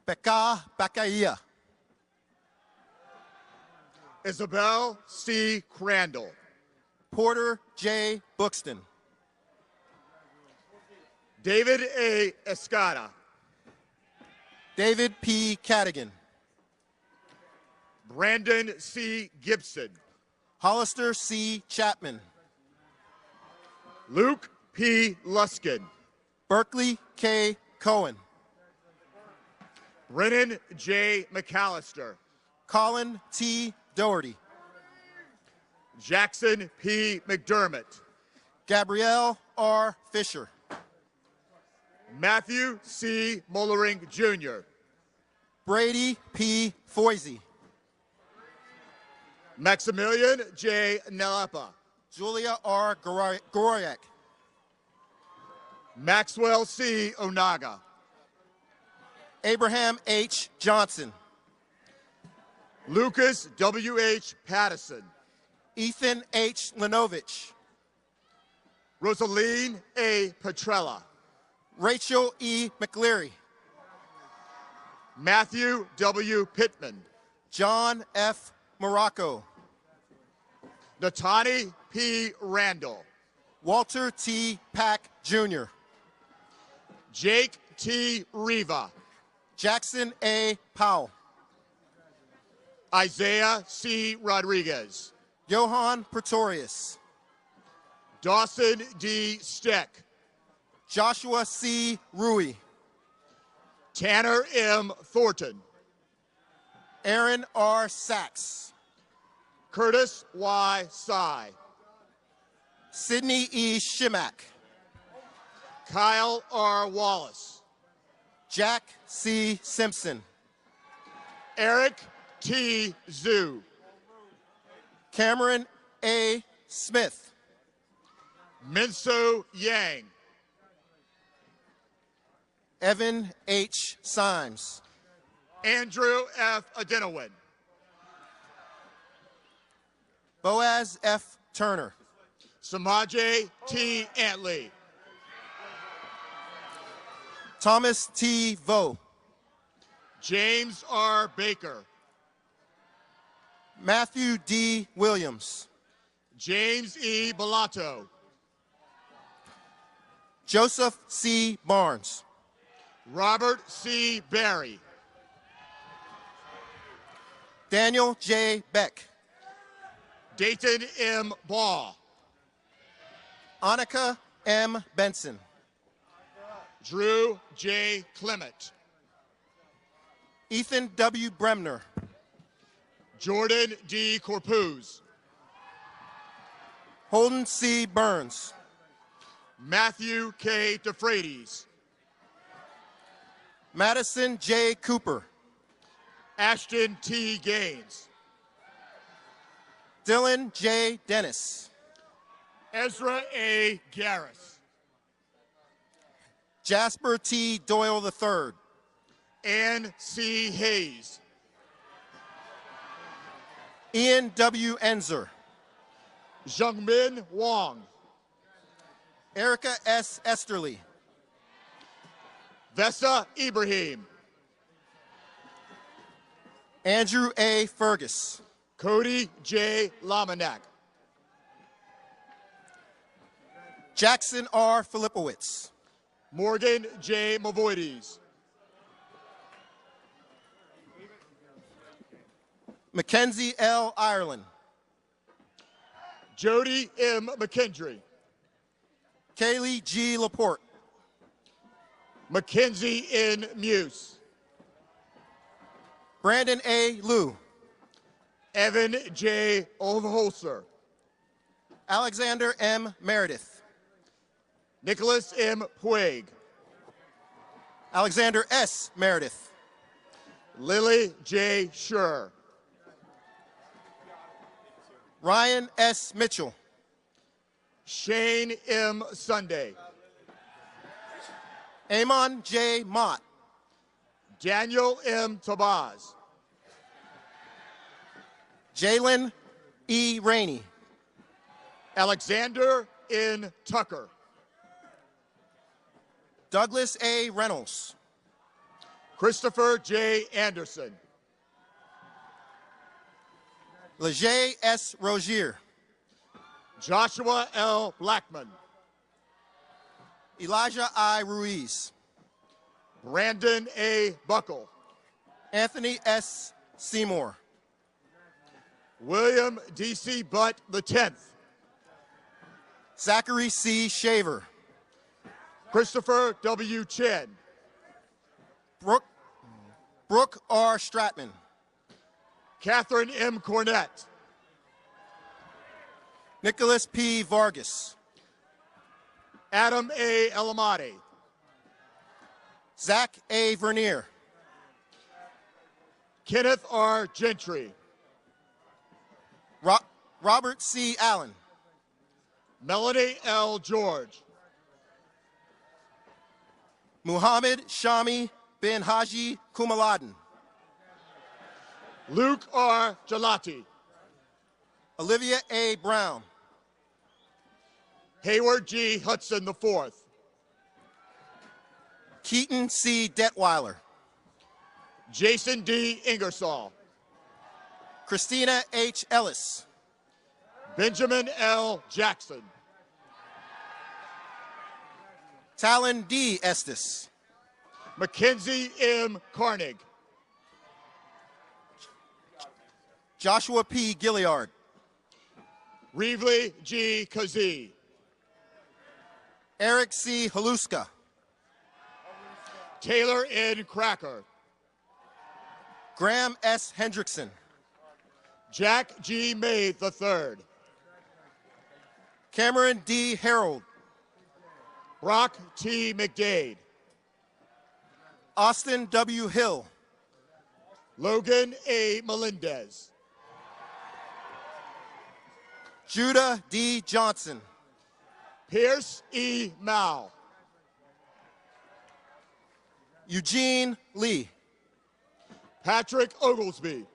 Becca Baccaia. Isabel C. Crandall. Porter J. Buxton. David A. Escada. David P. Cadigan. Brandon C. Gibson. Hollister C. Chapman. Luke P. Luskin. Berkeley K. Cohen. Brennan J. McAllister. Colin T. Doherty. Jackson P. McDermott. Gabrielle R. Fisher. Matthew C. Mullering, Jr. Brady P. Foisey. Maximilian J. Nalepa. Julia R. Goroyak. Maxwell C. Onaga. Abraham H. Johnson. Lucas W. H. Pattison. Ethan H. Linovich. Rosaline A. Petrella. Rachel E. McLeary. Matthew W. Pittman. John F. Morocco. Natani P. Randall. Walter T. Pack, Jr. Jake T. Riva. Jackson A. Powell. Isaiah C. Rodriguez. Johan Pretorius. Dawson D. Steck. Joshua C. Rui. Tanner M. Thornton. Aaron R. Sachs. Curtis Y. Sy. Sydney E. Shimak. Kyle R. Wallace. Jack C. Simpson. Eric T. Zhu. Cameron A. Smith. Minso Yang. Evan H. Symes. Andrew F. Adenowin. Boaz F. Turner. Samaje T. Antley. Thomas T. Vo. James R. Baker. Matthew D. Williams. James E. Bellato. Joseph C. Barnes. Robert C. Barry. Daniel J. Beck. Dayton M. Ball. Annika M. Benson. Drew J. Clement. Ethan W. Bremner. Jordan D. Corpuz. Holden C. Burns. Matthew K. DeFreitas. Madison J. Cooper. Ashton T. Gaines. Dylan J. Dennis. Ezra A. Garris. Jasper T. Doyle III. Ann C. Hayes. Ian W. Enzer. Jungmin Wong. Erica S. Esterly. Vesa Ibrahim. Andrew A. Fergus. Cody J. Lamanak. Jackson R. Filipowitz. Morgan J. Mavoides. Mackenzie L. Ireland. Jody M. McKendry. Kaylee G. Laporte. Mackenzie N. Muse. Brandon A. Liu. Evan J. Overholser. Alexander M. Meredith. Nicholas M. Puig. Alexander S. Meredith. Lily J. Schur. Ryan S. Mitchell. Shane M. Sunday. Amon J. Mott. Daniel M. Tabaz. Jalen E. Rainey. Alexander N. Tucker. Douglas A. Reynolds. Christopher J. Anderson. Leger S. Rogier. Joshua L. Blackman. Elijah I. Ruiz. Brandon A. Buckle. Anthony S. Seymour. William D.C. Butt X. Zachary C. Shaver. Christopher W. Chen. Brooke R. Stratman. Catherine M. Cornett. Nicholas P. Vargas. Adam A. Elamati. Zach A. Vernier. Kenneth R. Gentry. Robert C. Allen. Melanie L. George. Muhammad Shami bin Haji Kumaladin. Luke R. Gelati. Olivia A. Brown. Hayward G. Hudson IV. Keaton C. Detweiler. Jason D. Ingersoll. Christina H. Ellis. Benjamin L. Jackson. Talon D. Estes. Mackenzie M. Carnig. Joshua P. Gilliard. Reevely G. Kazee. Eric C. Haluska. Taylor N. Cracker. Graham S. Hendrickson. Jack G. May III. Cameron D. Harold. Brock T. McDade. Austin W. Hill. Logan A. Melendez. Judah D. Johnson. Pierce E. Mao. Eugene Lee. Patrick Oglesby.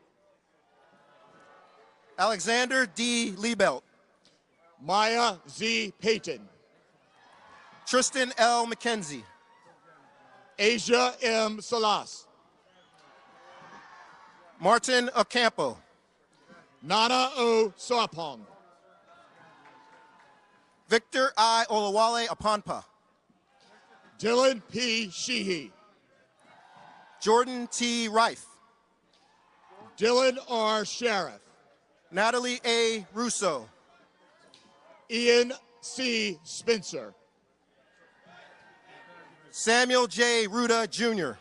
Alexander D. Liebelt. Maya Z. Payton. Tristan L. McKenzie. Asia M. Salas. Martin Ocampo. Nana O. Sarpong. Victor I. Olawale Aponpa. Dylan P. Sheehy. Jordan T. Rife. Dylan R. Sheriff. Natalie A. Russo. Ian C. Spencer. Samuel J. Ruda Jr.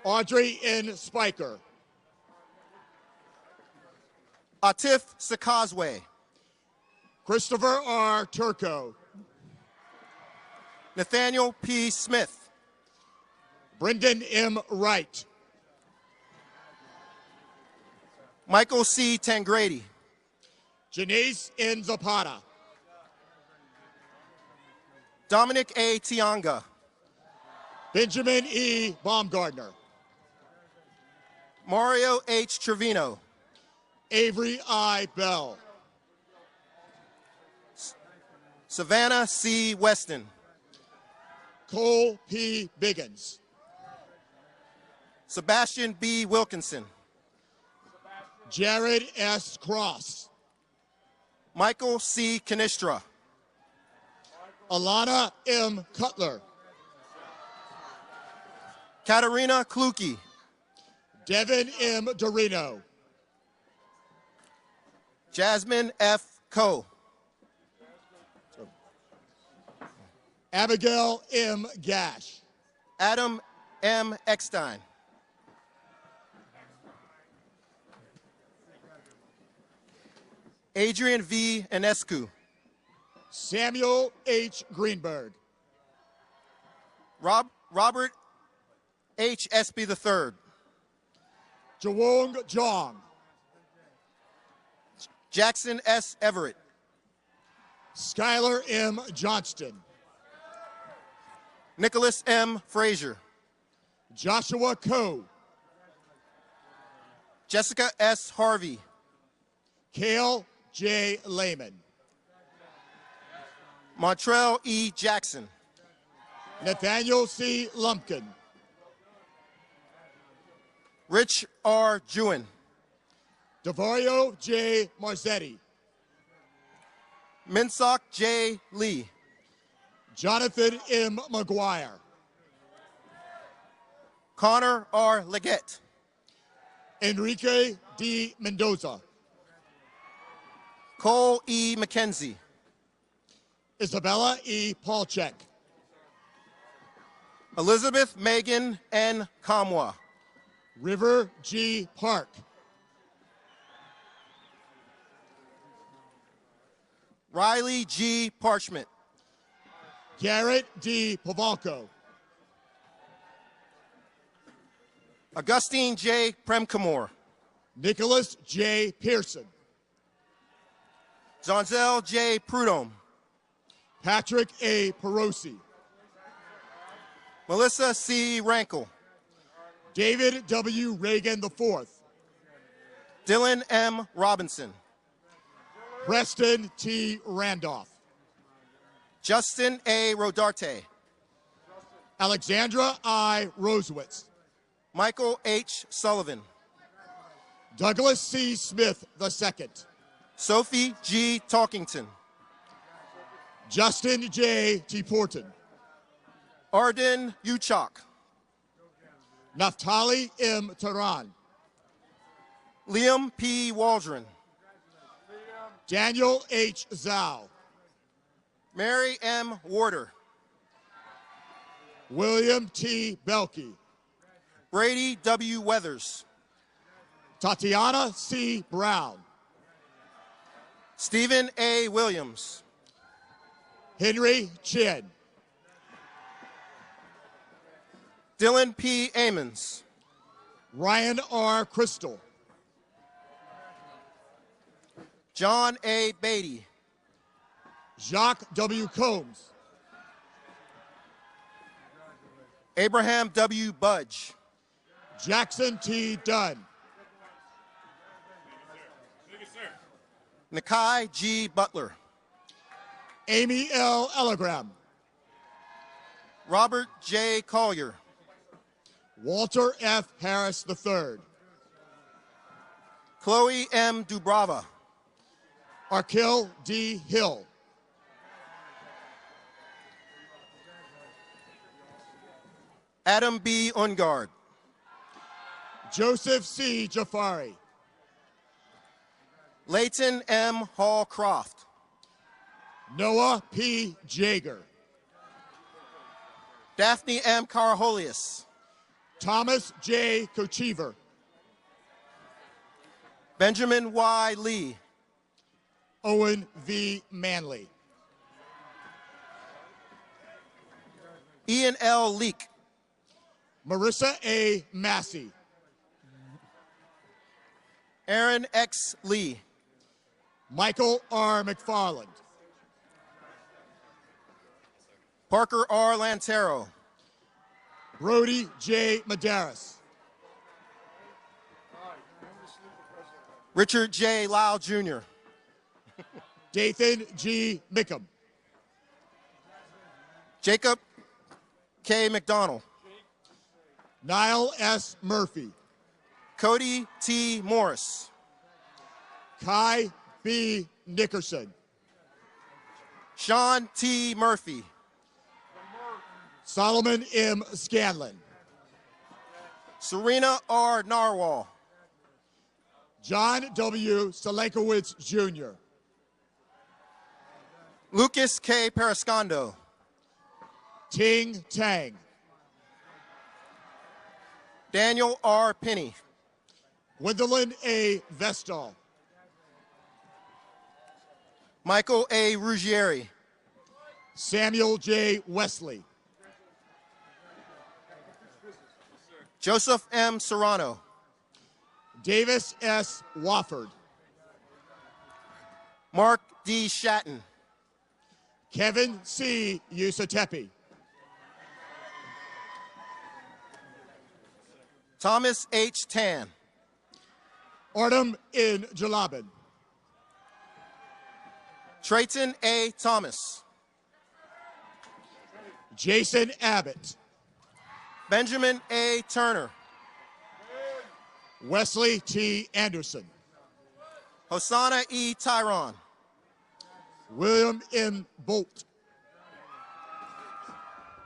Audrey N. Spiker. Atif Sakazwe. Christopher R. Turco. Nathaniel P. Smith. Brendan M. Wright. Michael C. Tangrady. Janice N. Zapata. Dominic A. Tianga. Benjamin E. Baumgardner. Mario H. Trevino. Avery I. Bell. Savannah C. Weston. Cole P. Biggins. Sebastian B. Wilkinson. Jared S. Cross. Michael C. Canistra. Alana M. Cutler. Katarina Kluki. Devin M. Dorino. Jasmine F. Coe. Abigail M. Gash. Adam M. Eckstein. Adrian V. Enescu. Samuel H. Greenberg. Robert H. Espy III. Jawong Jong. Jackson S. Everett. Skylar M. Johnston. Nicholas M. Frazier. Joshua Coe. Jessica S. Harvey. Cale J. Lehman. Montrell E. Jackson. Nathaniel C. Lumpkin. Rich R. Jewin. Devario J. Marzetti. Minsock J. Lee. Jonathan M. McGuire. Connor R. Leggett. Enrique D. Mendoza. Cole E. McKenzie. Isabella E. Paulchek. Elizabeth Megan N. Kamwa. River G. Park. Riley G. Parchment. Garrett D. Pavalko. Augustine J. Premkamore. Nicholas J. Pearson. Zonzel J. Prudhomme. Patrick A. Perosi. Melissa C. Rankle. David W. Reagan IV. Dylan M. Robinson. Preston T. Randolph. Justin A. Rodarte. Alexandra I. Rosewitz. Michael H. Sullivan. Douglas C. Smith II. Sophie G. Talkington. Justin J. T. Porton. Arden Uchok. Naftali M. Tehran. Liam P. Waldron. Daniel H. Zhao. Mary M. Warder. William T. Belkey. Brady W. Weathers. Tatiana C. Brown. Stephen A. Williams. Henry Chin. Dylan P. Amons. Ryan R. Crystal. John A. Beatty. Jacques W. Combs. Abraham W. Budge. Jackson T. Dunn. Nakai G. Butler. Amy L. Ellegram. Robert J. Collier. Walter F. Harris III. Chloe M. Dubrava. Arkil D. Hill. Adam B. Ungard. Joseph C. Jafari. Leighton M. Hall Croft. Noah P. Jager. Daphne M. Caraholius. Thomas J. Kochever. Benjamin Y. Lee. Owen V. Manley. Ian L. Leak. Marissa A. Massey. Aaron X. Lee. Michael R. McFarland. Parker R. Lantero. Brody J. Medeiros. Richard J. Lau Jr. Dathan G. Mickham. Jacob K. McDonald. Niall S. Murphy. Cody T. Morris. Kai B. Nickerson. Sean T. Murphy. Solomon M. Scanlon. Serena R. Narwhal. John W. Stalenkowitz Jr. Lucas K. Periscondo. Ting Tang. Daniel R. Penny. Gwendolyn A. Vestal. Michael A. Ruggieri. Samuel J. Wesley. Joseph M. Serrano. Davis S. Wofford. Mark D. Shatton. Kevin C. Usatepe. Thomas H. Tan. Artem N. Jalabin. Trayton A. Thomas. Jason Abbott. Benjamin A. Turner. Wesley T. Anderson. Hosanna E. Tyron. William M. Bolt.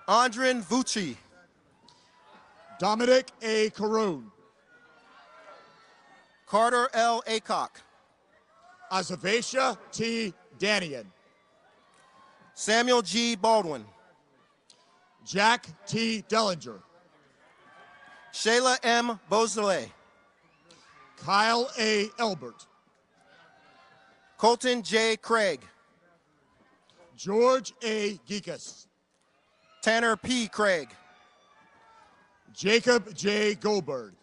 Andrin Vucci. Dominic A. Caroon. Carter L. Acock. Azavesha T. Danian. Samuel G. Baldwin. Jack T. Dellinger. Shayla M. Beausoleil. Kyle A. Elbert. Colton J. Craig. George A. Geekus. Tanner P. Craig. Jacob J. Goldberg.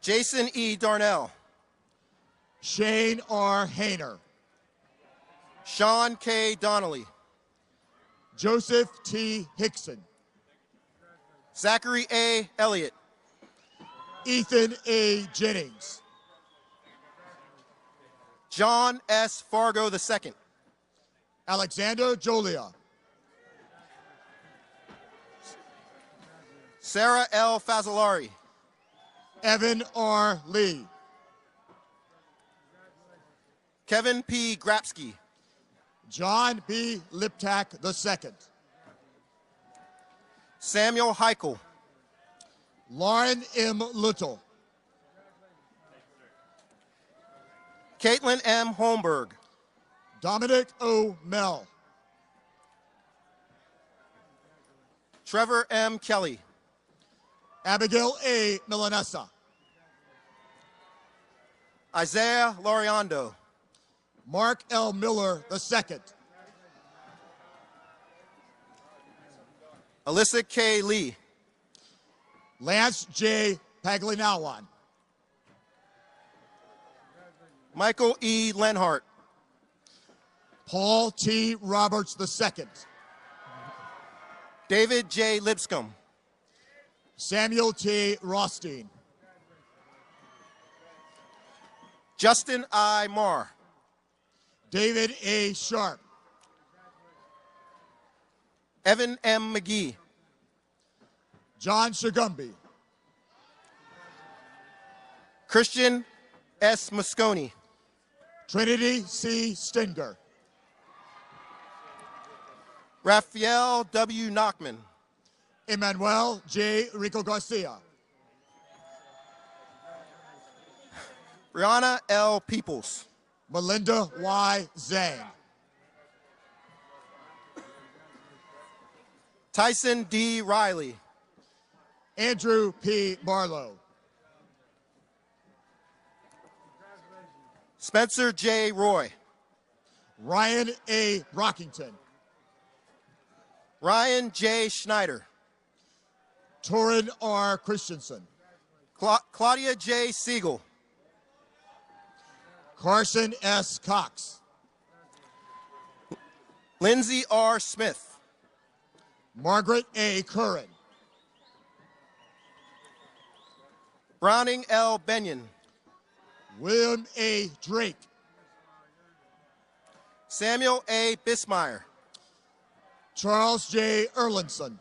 Jason E. Darnell. Shane R. Hayner. Sean K. Donnelly. Joseph T. Hickson. Zachary A. Elliott. Ethan A. Jennings. John S. Fargo II. Alexander Jolia. Sarah L. Fazzolari. Evan R. Lee. Kevin P. Grapsky. John B. Liptak II. Samuel Heichel. Lauren M. Little. Caitlin M. Holmberg. Dominic O. Mell. Trevor M. Kelly. Abigail A. Milanesa. Isaiah Loriando. Mark L. Miller II. Alyssa K. Lee. Lance J. Paglinawan. Michael E. Lenhart. Paul T. Roberts II. David J. Lipscomb. Samuel T. Rothstein. Justin I. Marr. David A. Sharp. Evan M. McGee. John Shagumby. Christian S. Moscone. Trinity C. Stinger. Raphael W. Nachman. Emmanuel J. Rico Garcia. Brianna L. Peoples. Melinda Y. Zhang. Tyson D. Riley. Andrew P. Barlow. Spencer J. Roy. Ryan A. Brockington. Ryan J. Schneider. Torrin R. Christensen. Claudia J. Siegel. Carson S. Cox. Lindsay R. Smith. Margaret A. Curran. Browning L. Benyon. William A. Drake. Samuel A. Bismeyer. Charles J. Erlinson.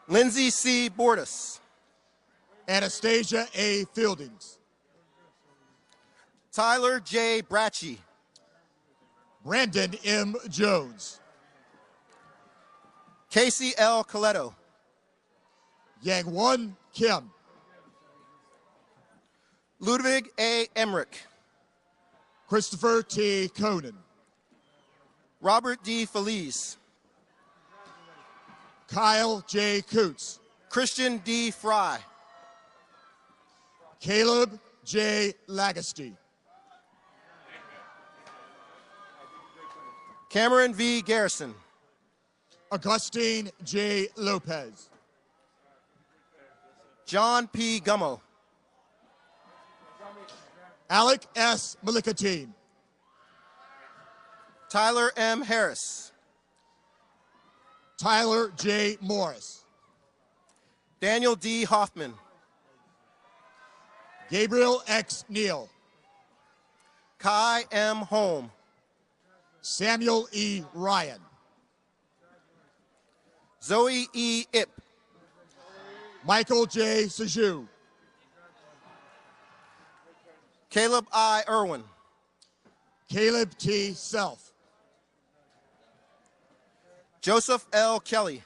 Lindsay C. Bordas. Anastasia A. Fieldings. Tyler J. Bracci. Brandon M. Jones. Casey L. Coletto. Yang-Won Kim. Ludwig A. Emmerich. Christopher T. Conan. Robert D. Feliz. Kyle J. Coots. Christian D. Fry. Caleb J. Lagasty. Cameron V. Garrison. Augustine J. Lopez. John P. Gummo. Alec S. Malikateen. Tyler M. Harris. Tyler J. Morris. Daniel D. Hoffman. Gabriel X. Neal. Kai M. Holm. Samuel E. Ryan. Zoe E. Ip. Michael J. Saju. Caleb I. Irwin. Caleb T. Self. Joseph L. Kelly.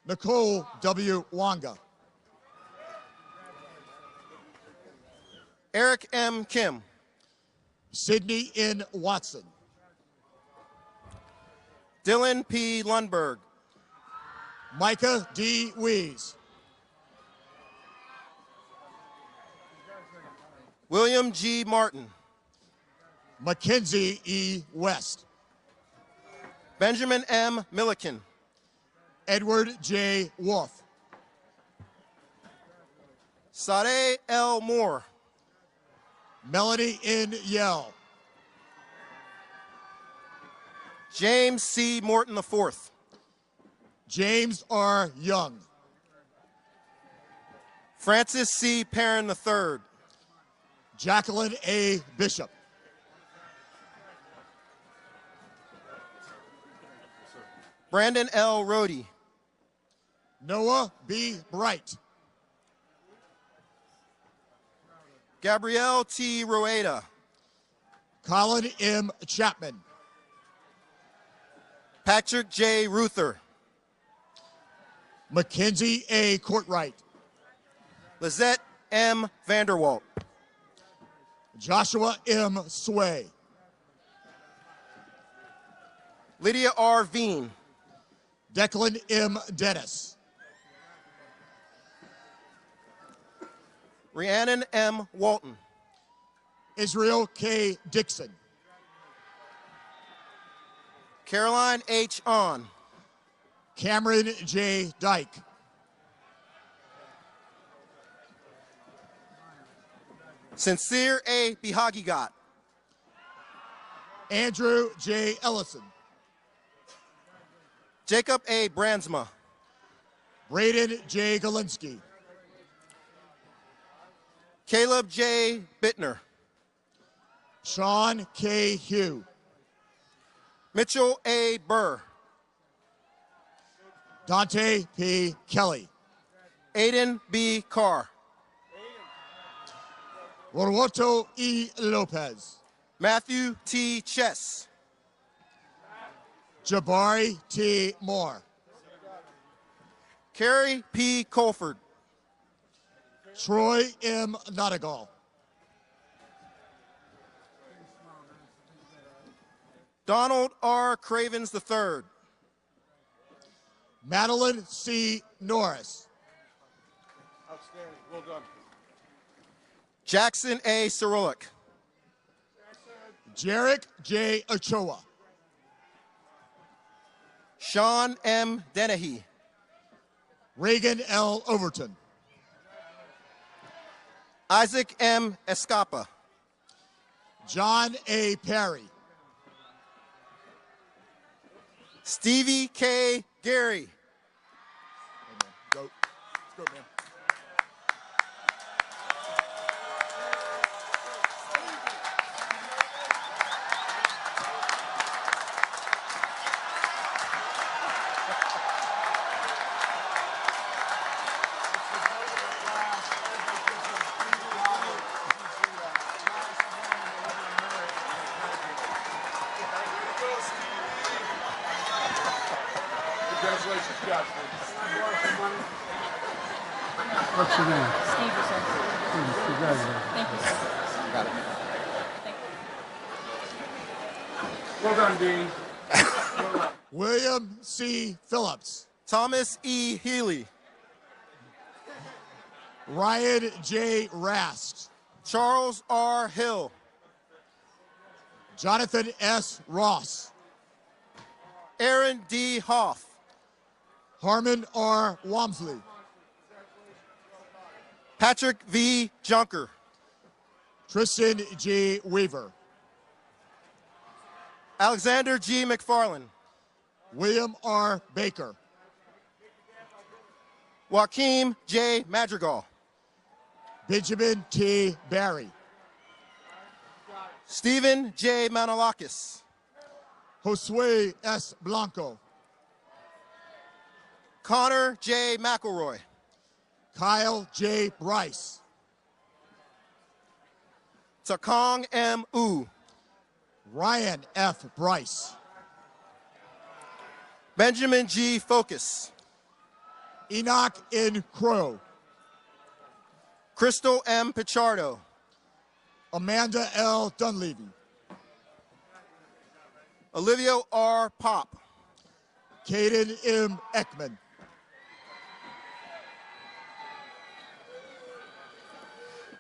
Nicole W. Wanga. Eric M. Kim. Sydney N. Watson. Dylan P. Lundberg. Micah D. Wees. William G. Martin. Mackenzie E. West. Benjamin M. Milliken. Edward J. Wolf. Sade L. Moore. Melanie N. Yell. James C. Morton IV. James R. Young. Francis C. Perrin III. Jacqueline A. Bishop. Brandon L. Rohde. Noah B. Bright. Gabrielle T. Rueda. Colin M. Chapman. Patrick J. Ruther. Mackenzie A. Courtwright. Lizette M. Vanderwalt. Joshua M. Sway. Lydia R. Veen. Declan M. Dennis. Rhiannon M. Walton. Israel K. Dixon. Caroline H. On. Cameron J. Dyke. Sincere A. Bihagigat. Andrew J. Ellison. Jacob A. Brandsma. Braden J. Galinsky. Caleb J. Bittner. Sean K. Hugh. Mitchell A. Burr. Dante P. Kelly. Aiden B. Carr. Roberto E. Lopez. Matthew T. Chess. Jabari T. Moore. Carrie P. Colford. Troy M. Nottigal. Donald R. Cravens III. Madeline C. Norris. Outstanding. Well done. Jackson A. Cyrillic. Jarek J. Ochoa. Sean M. Dennehy. Reagan L. Overton. Isaac M. Escapa. John A. Perry. Stevie K. Gary. Go. Let's go, man. Congratulations, Josh. What's your name? Steve, sir. Congratulations. Thank you, sir. Got it. Thank you. Well done, Dean. William C. Phillips. Thomas E. Healy. Ryan J. Rast. Charles R. Hill. Jonathan S. Ross. Aaron D. Hoff. Harmon R. Wamsley. Patrick V. Junker. Tristan G. Weaver. Alexander G. McFarland. William R. Baker. Joaquim J. Madrigal. Benjamin T. Barry. Stephen J. Manolakis. Josue S. Blanco. Connor J. McElroy. Kyle J. Bryce. Takong M. U. Ryan F. Bryce. Benjamin G. Focus. Enoch N. Crow. Crystal M. Pichardo. Amanda L. Dunleavy. Olivia R. Pop. Caden M. Ekman.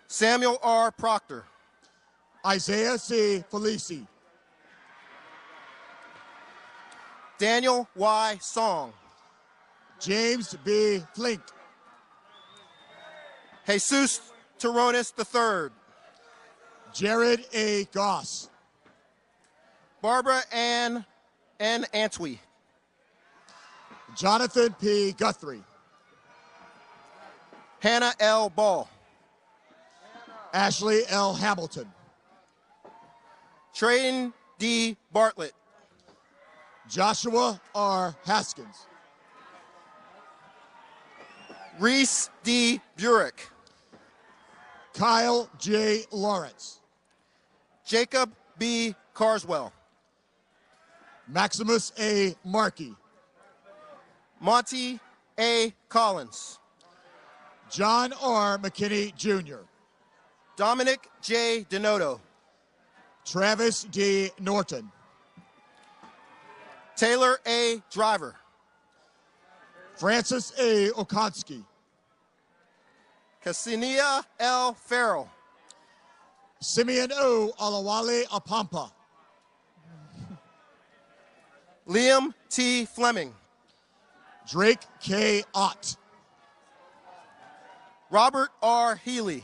Samuel R. Proctor. Isaiah C. Felici. Daniel Y. Song. James B. Flink. Jesus Toronis III. Jared A. Goss. Barbara Ann N. Antwi. Jonathan P. Guthrie. Hannah L. Ball. Ashley L. Hamilton. Trayden D. Bartlett. Joshua R. Haskins. Reese D. Burek. Kyle J. Lawrence. Jacob B. Carswell. Maximus A. Markey. Monty A. Collins. John R. McKinney Jr. Dominic J. Denoto. Travis D. Norton. Taylor A. Driver. Francis A. Okonski. Cassinia L. Farrell. Simeon O. Alawale Apampa. Liam T. Fleming. Drake K. Ott. Robert R. Healy.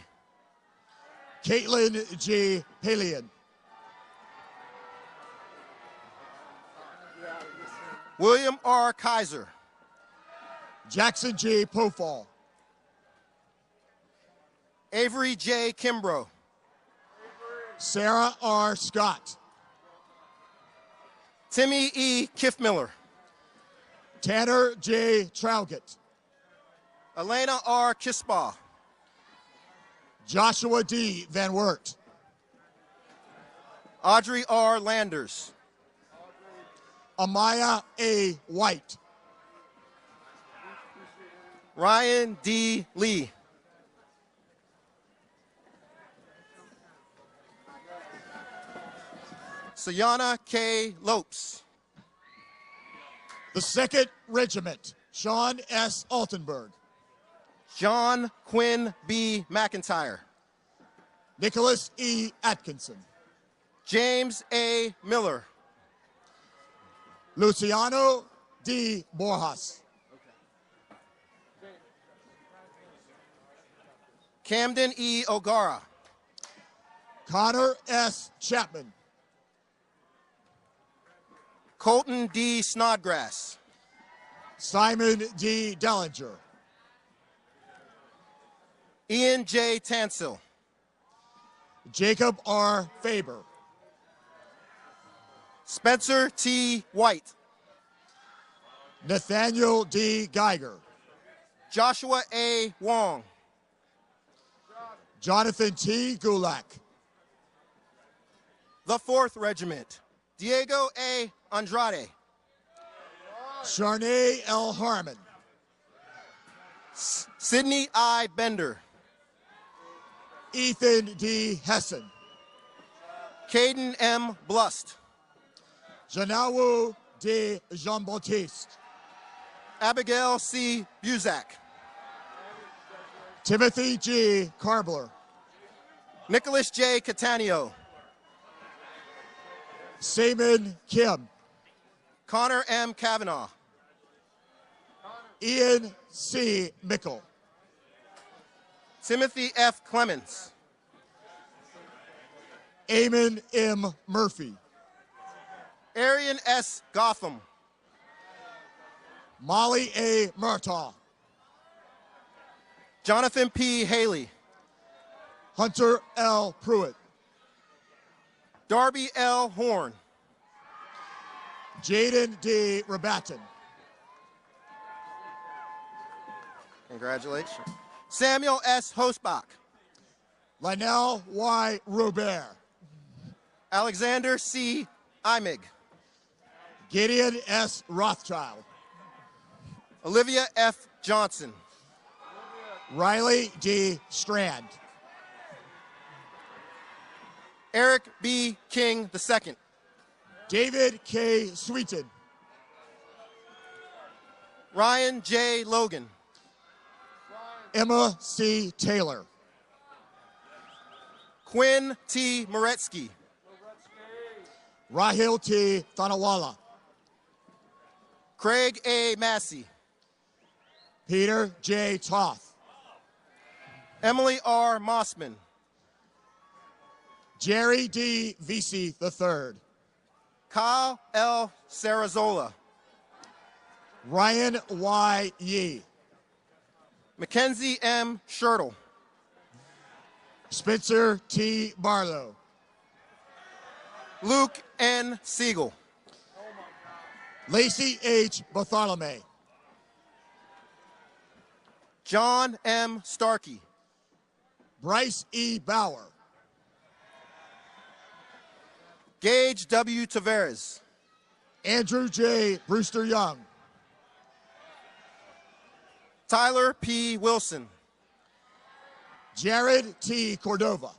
Caitlin G. Palian. William R. Kaiser. Jackson J. Pofall. Avery J. Kimbrough. Sarah R. Scott. Timmy E. Kiffmiller. Tanner J. Trowgett. Elena R. Kispaw. Joshua D. Van Wert. Audrey R. Landers. Amaya A. White. Ryan D. Lee. Sayana K. Lopes. The 2nd Regiment, Sean S. Altenberg. John Quinn B. McIntyre. Nicholas E. Atkinson. James A. Miller. Luciano D. Borjas. Camden E. O'Gara. Connor S. Chapman. Colton D. Snodgrass. Simon D. Dellinger. Ian J. Tansil. Jacob R. Faber. Spencer T. White. Nathaniel D. Geiger. Joshua A. Wong. Jonathan T. Gulak. The 4th Regiment. Diego A. Andrade. Sharnay L. Harmon. Sidney I. Bender. Ethan D. Hessen. Caden M. Blust. Janawu D. Jean-Baptiste. Abigail C. Buzak. Timothy G. Carbler. Nicholas J. Catania. Seaman Kim. Connor M. Kavanaugh. Ian C. Mickle. Timothy F. Clemens. Eamon M. Murphy. Arian S. Gotham. Molly A. Murtaugh. Jonathan P. Haley. Hunter L. Pruitt. Darby L. Horn. Jaden D. Rabatin. Congratulations. Samuel S. Hosbach. Lionel Y. Robert. Alexander C. Imig. Gideon S. Rothschild. Olivia F. Johnson. Riley D. Strand. Eric B. King II. David K. Sweeten. Ryan J. Logan. Emma C. Taylor. Quinn T. Moretsky. Rahil T. Thanawala. Craig A. Massey. Peter J. Toth. Emily R. Mossman. Jerry D. Vesey III. Kyle L. Sarazola. Ryan Y. Yee. Mackenzie M. Schertle. Spencer T. Barlow. Luke N. Siegel. Lacey H. Bartholomew. John M. Starkey. Bryce E. Bauer. Gage W. Tavares. Andrew J. Brewster Young. Tyler P. Wilson. Jared T. Cordova.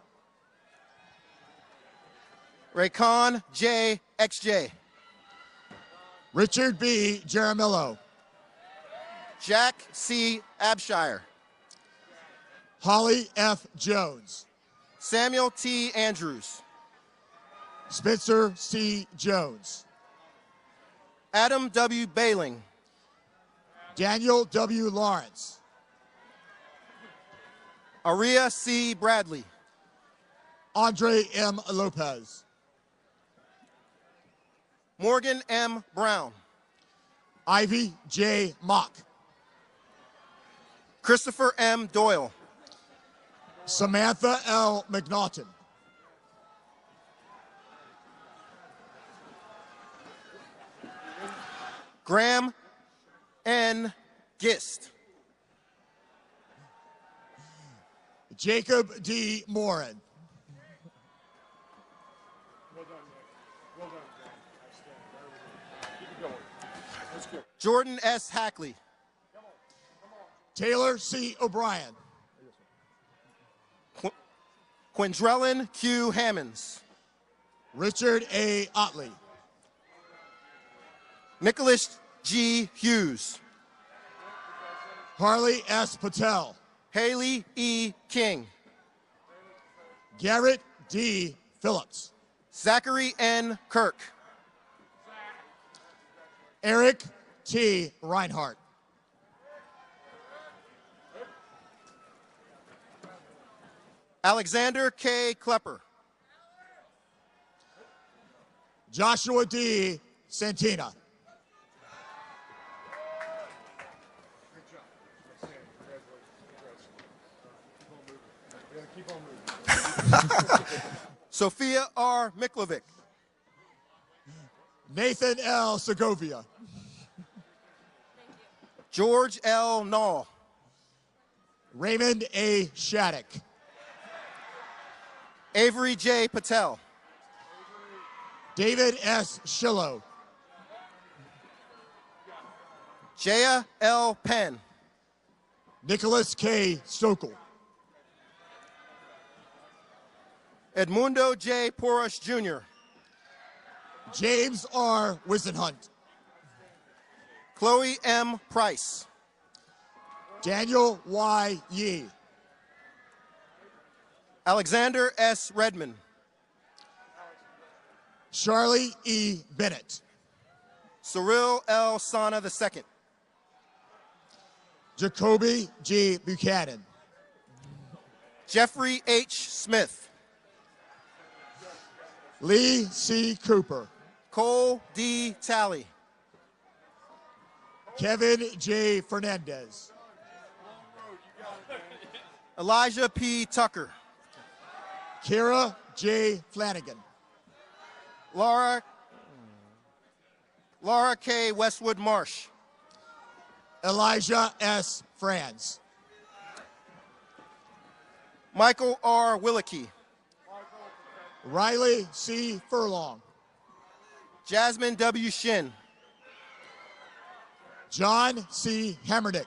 Raycon J. XJ. Richard B. Jaramillo. Jack C. Abshire. Holly F. Jones. Samuel T. Andrews. Spencer C. Jones. Adam W. Bailing. Daniel W. Lawrence. Aria C. Bradley. Andre M. Lopez. Morgan M. Brown. Ivy J. Mock. Christopher M. Doyle. Samantha L. McNaughton. Graham N. Gist. Jacob D. Morin. Jordan S. Hackley. Taylor C. O'Brien. Quindrellin Q. Hammonds. Richard A. Otley. Nicholas G. Hughes. Harley S. Patel. Haley E. King. Garrett D. Phillips. Zachary N. Kirk. Eric T. Reinhardt. Alexander K. Klepper. Joshua D. Santina. Sophia R. Miklovic. Nathan L. Segovia. George L. Nall. Raymond A. Shattuck. Avery J. Patel. David S. Shillow. Jaya L. Penn. Nicholas K. Stokel. Edmundo J. Porush Jr. James R. Wisenhunt. Chloe M. Price. Daniel Y. Yee. Alexander S. Redmond. Charlie E. Bennett. Cyril L. Sana II. Jacoby G. Buchanan. Jeffrey H. Smith. Lee C. Cooper. Cole D. Talley. Kevin J. Fernandez. Elijah P. Tucker. Kira J. Flanagan. Laura K. Westwood Marsh. Elijah S. Franz. Michael R. Willicke. Riley C. Furlong. Jasmine W. Shin. John C. Hammerdick.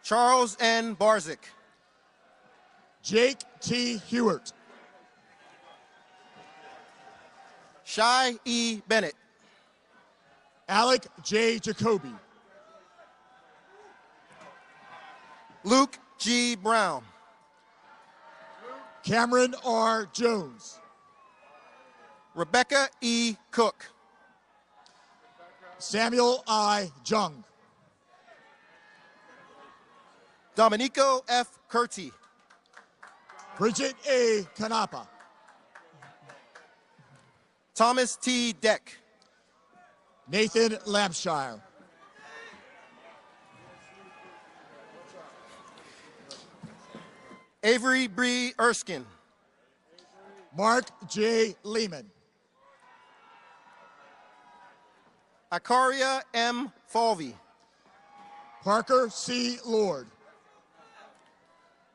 Charles N. Barzik. Jake T. Hewart. Shai E. Bennett. Alec J. Jacoby. Luke G. Brown. Cameron R. Jones. Rebecca E. Cook. Samuel I. Jung. Domenico F. Curti. Bridget A. Canapa. Thomas T. Deck. Nathan Lampshire. Avery Bree Erskine. Mark J. Lehman. Akaria M. Falvey. Parker C. Lord.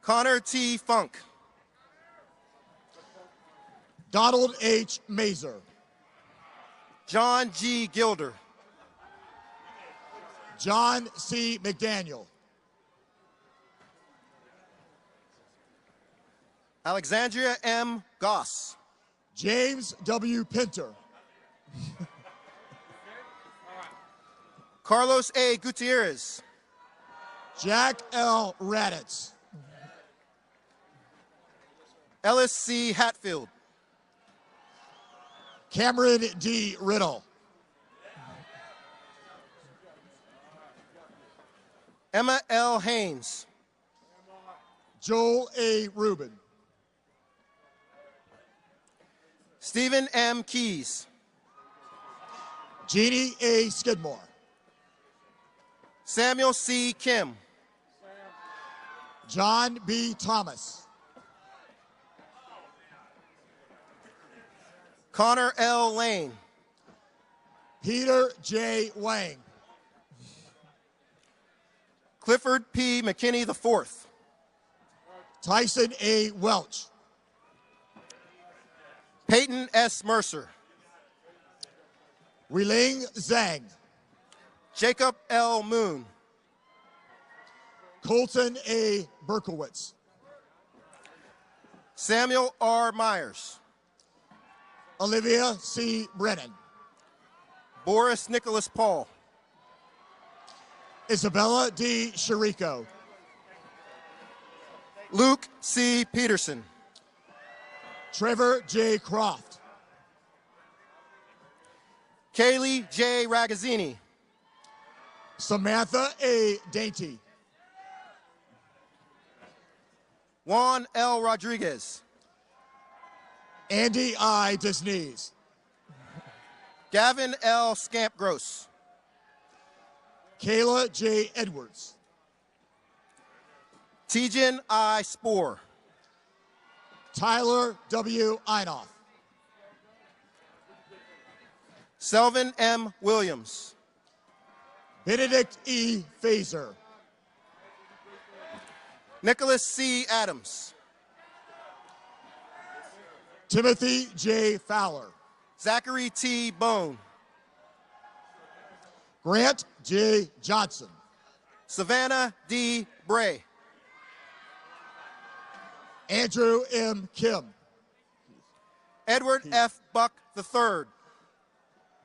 Connor T. Funk. Donald H. Mazer. John G. Gilder. John C. McDaniel. Alexandria M. Goss. James W. Pinter. Carlos A. Gutierrez. Jack L. Raditz. Ellis C. Hatfield. Cameron D. Riddle. Emma L. Haynes. Joel A. Rubin. Stephen M. Keys. Jeannie A. Skidmore. Samuel C. Kim. John B. Thomas. Connor L. Lane. Peter J. Wang. Clifford P. McKinney IV. Tyson A. Welch. Peyton S. Mercer. Weiling Zhang. Jacob L. Moon. Colton A. Berkowitz. Samuel R. Myers. Olivia C. Brennan. Boris Nicholas Paul. Isabella D. Chirico. Luke C. Peterson. Trevor J. Croft. Kaylee J. Ragazzini. Samantha A. Dainty. Juan L. Rodriguez. Andy I. Disneys. Gavin L. Scampgross. Kayla J. Edwards. Tejan I. Spoor. Tyler W. Einoff. Selvin M. Williams. Benedict E. Fazer. Nicholas C. Adams. Timothy J. Fowler. Zachary T. Bone. Grant J. Johnson. Savannah D. Bray. Andrew M. Kim. Edward F. Buck III.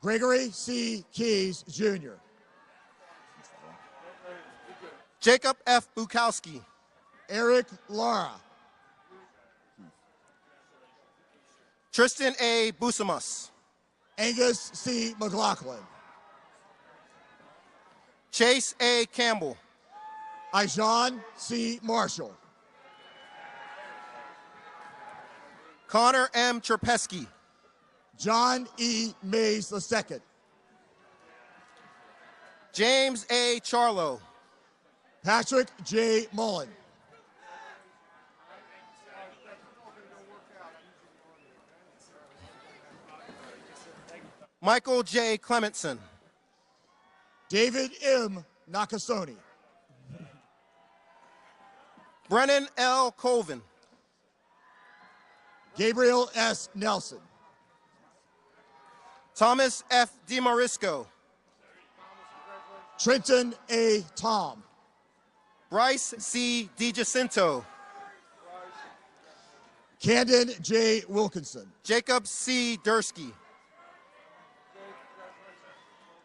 Gregory C. Keys, Jr. Jacob F. Bukowski. Eric Lara. Tristan A. Busamus. Angus C. McLaughlin. Chase A. Campbell. Ijan C. Marshall. Connor M. Cherpesky. John E. Mays II. James A. Charlo. Patrick J. Mullen. Michael J. Clementson. David M. Nakasone. Brennan L. Colvin. Gabriel S. Nelson. Thomas F. DiMarisco. Trenton A. Tom. Bryce C. DiGiacinto. Camden J. Wilkinson. Jacob C. Dursky.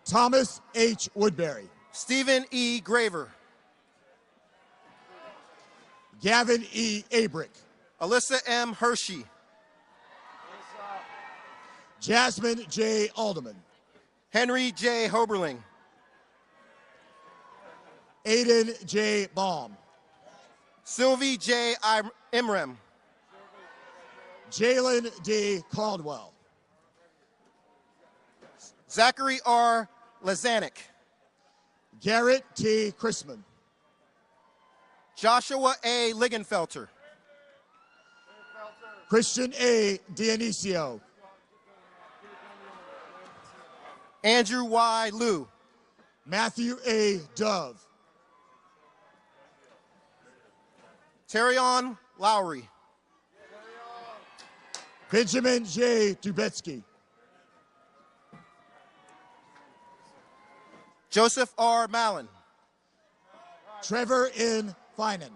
Thomas H. Woodbury. Stephen E. Graver. Gavin E. Abrick. Alyssa M. Hershey. Jasmine J. Alderman. Henry J. Hoberling. Aiden J. Baum. Sylvie J. Imrem. Jalen D. Caldwell. Zachary R. Lazanik. Garrett T. Chrisman. Joshua A. Ligenfelter. Christian A. Dionisio. Andrew Y. Liu. Matthew A. Dove. Terrion Lowry. Benjamin J. Dubetsky. Joseph R. Mallon. Trevor N. Finan.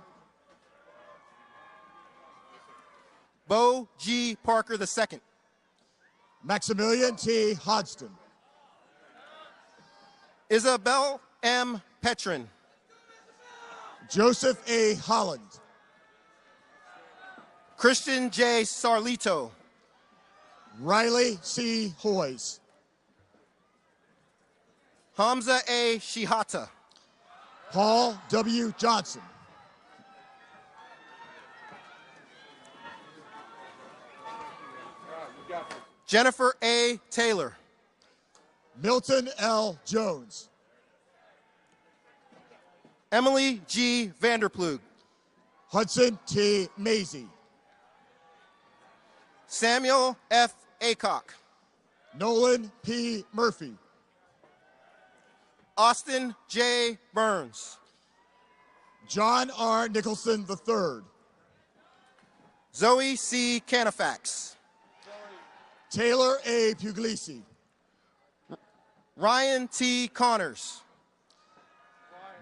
Bo G. Parker II. Maximilian T. Hodgson. Isabel M. Petrin. Joseph A. Holland. Christian J. Sarlito. Riley C. Hoyes. Hamza A. Shihata. Paul W. Johnson. Jennifer A. Taylor. Milton L. Jones. Emily G. Vanderplug. Hudson T. Maisie. Samuel F. Acock. Nolan P. Murphy. Austin J. Burns. John R. Nicholson III. Zoe C. Canifax. Taylor A. Puglisi. Ryan T. Connors.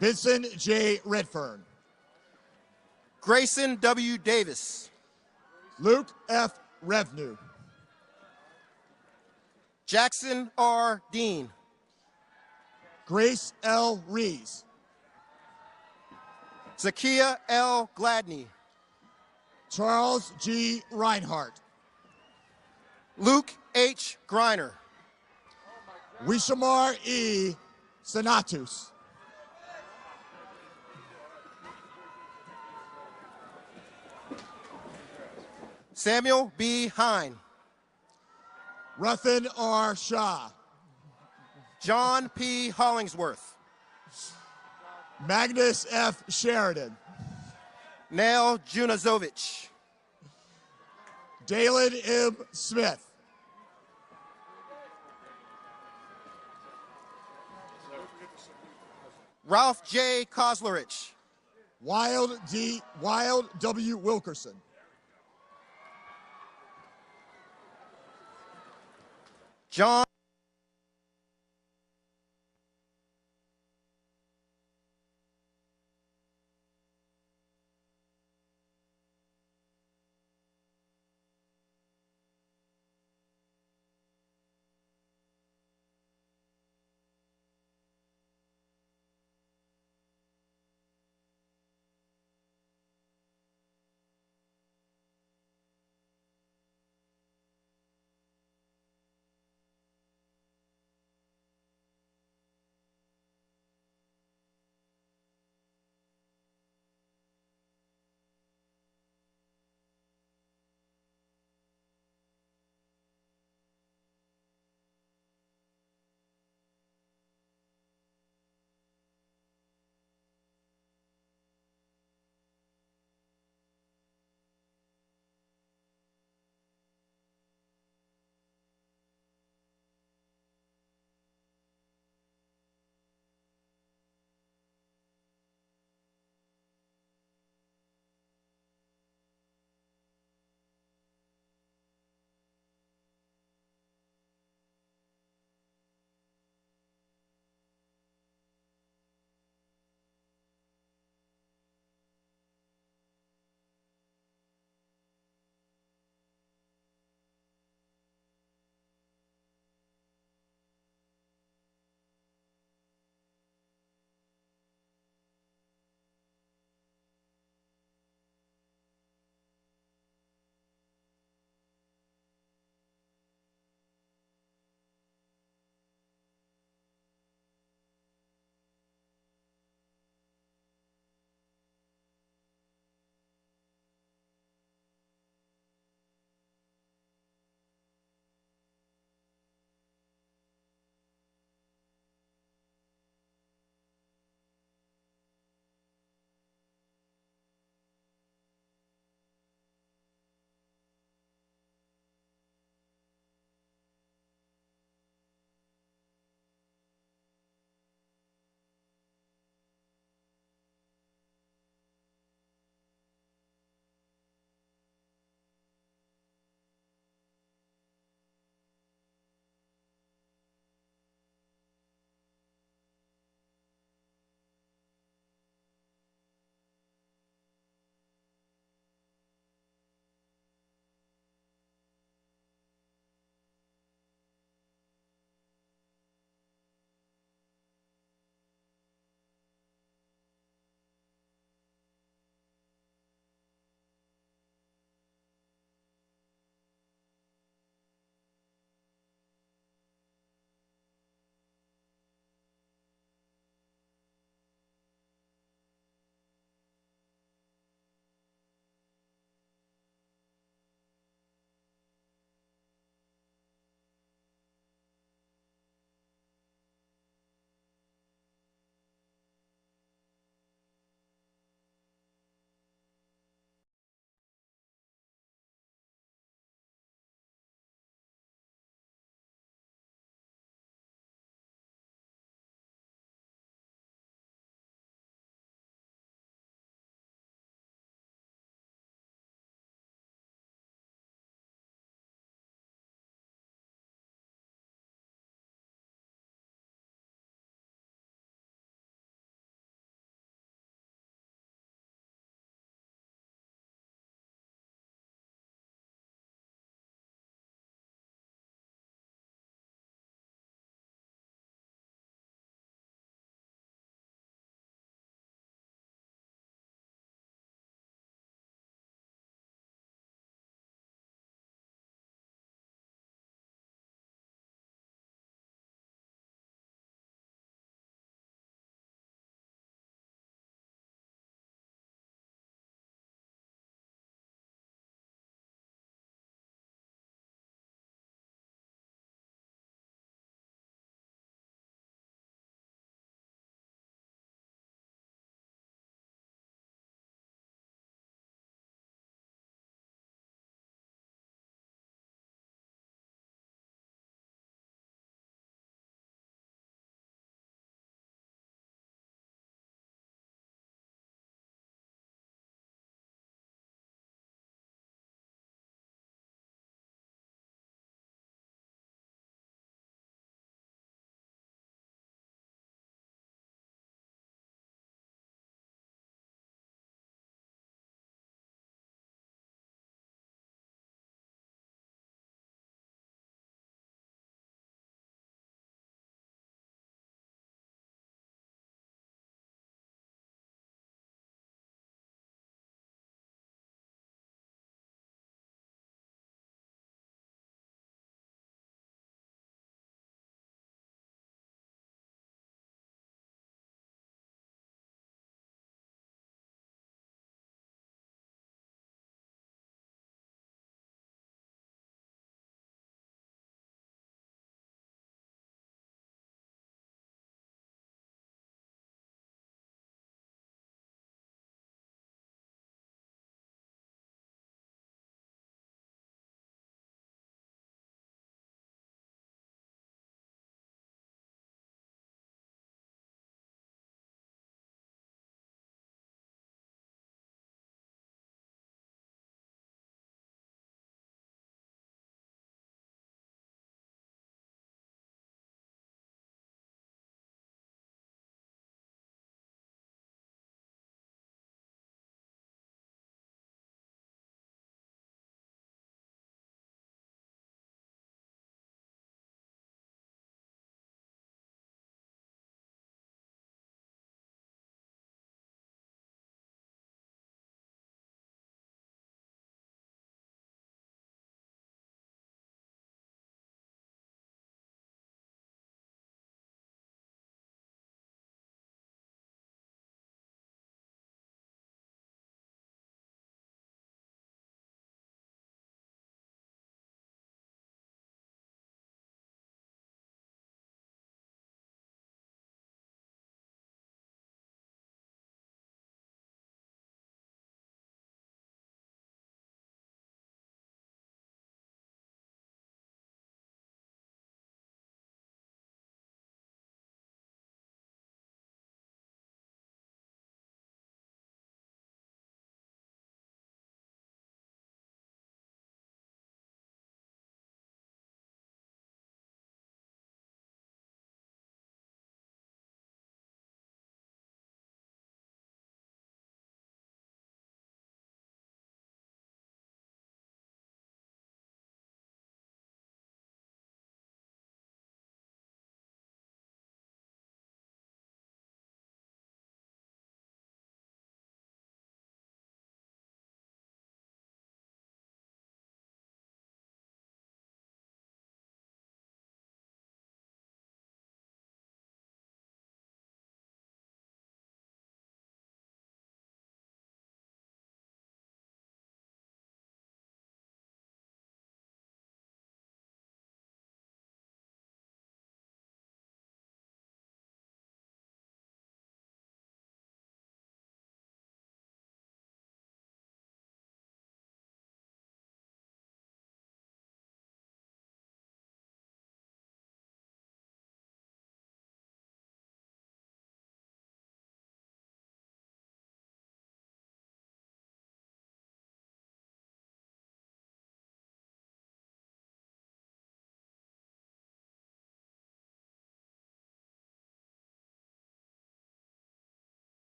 Vincent J. Redfern. Grayson W. Davis. Luke F. Revenue. Jackson R. Dean. Grace L. Rees. Zakia L. Gladney, Charles G. Reinhardt, Luke H. Griner, Wishamar E. Senatus, Samuel B. Hine, Ruthin R. Shah, John P. Hollingsworth, Magnus F. Sheridan, Nell Junazovich, Dalen M. Smith, Ralph J. Koslerich, Wild W. Wilkerson, John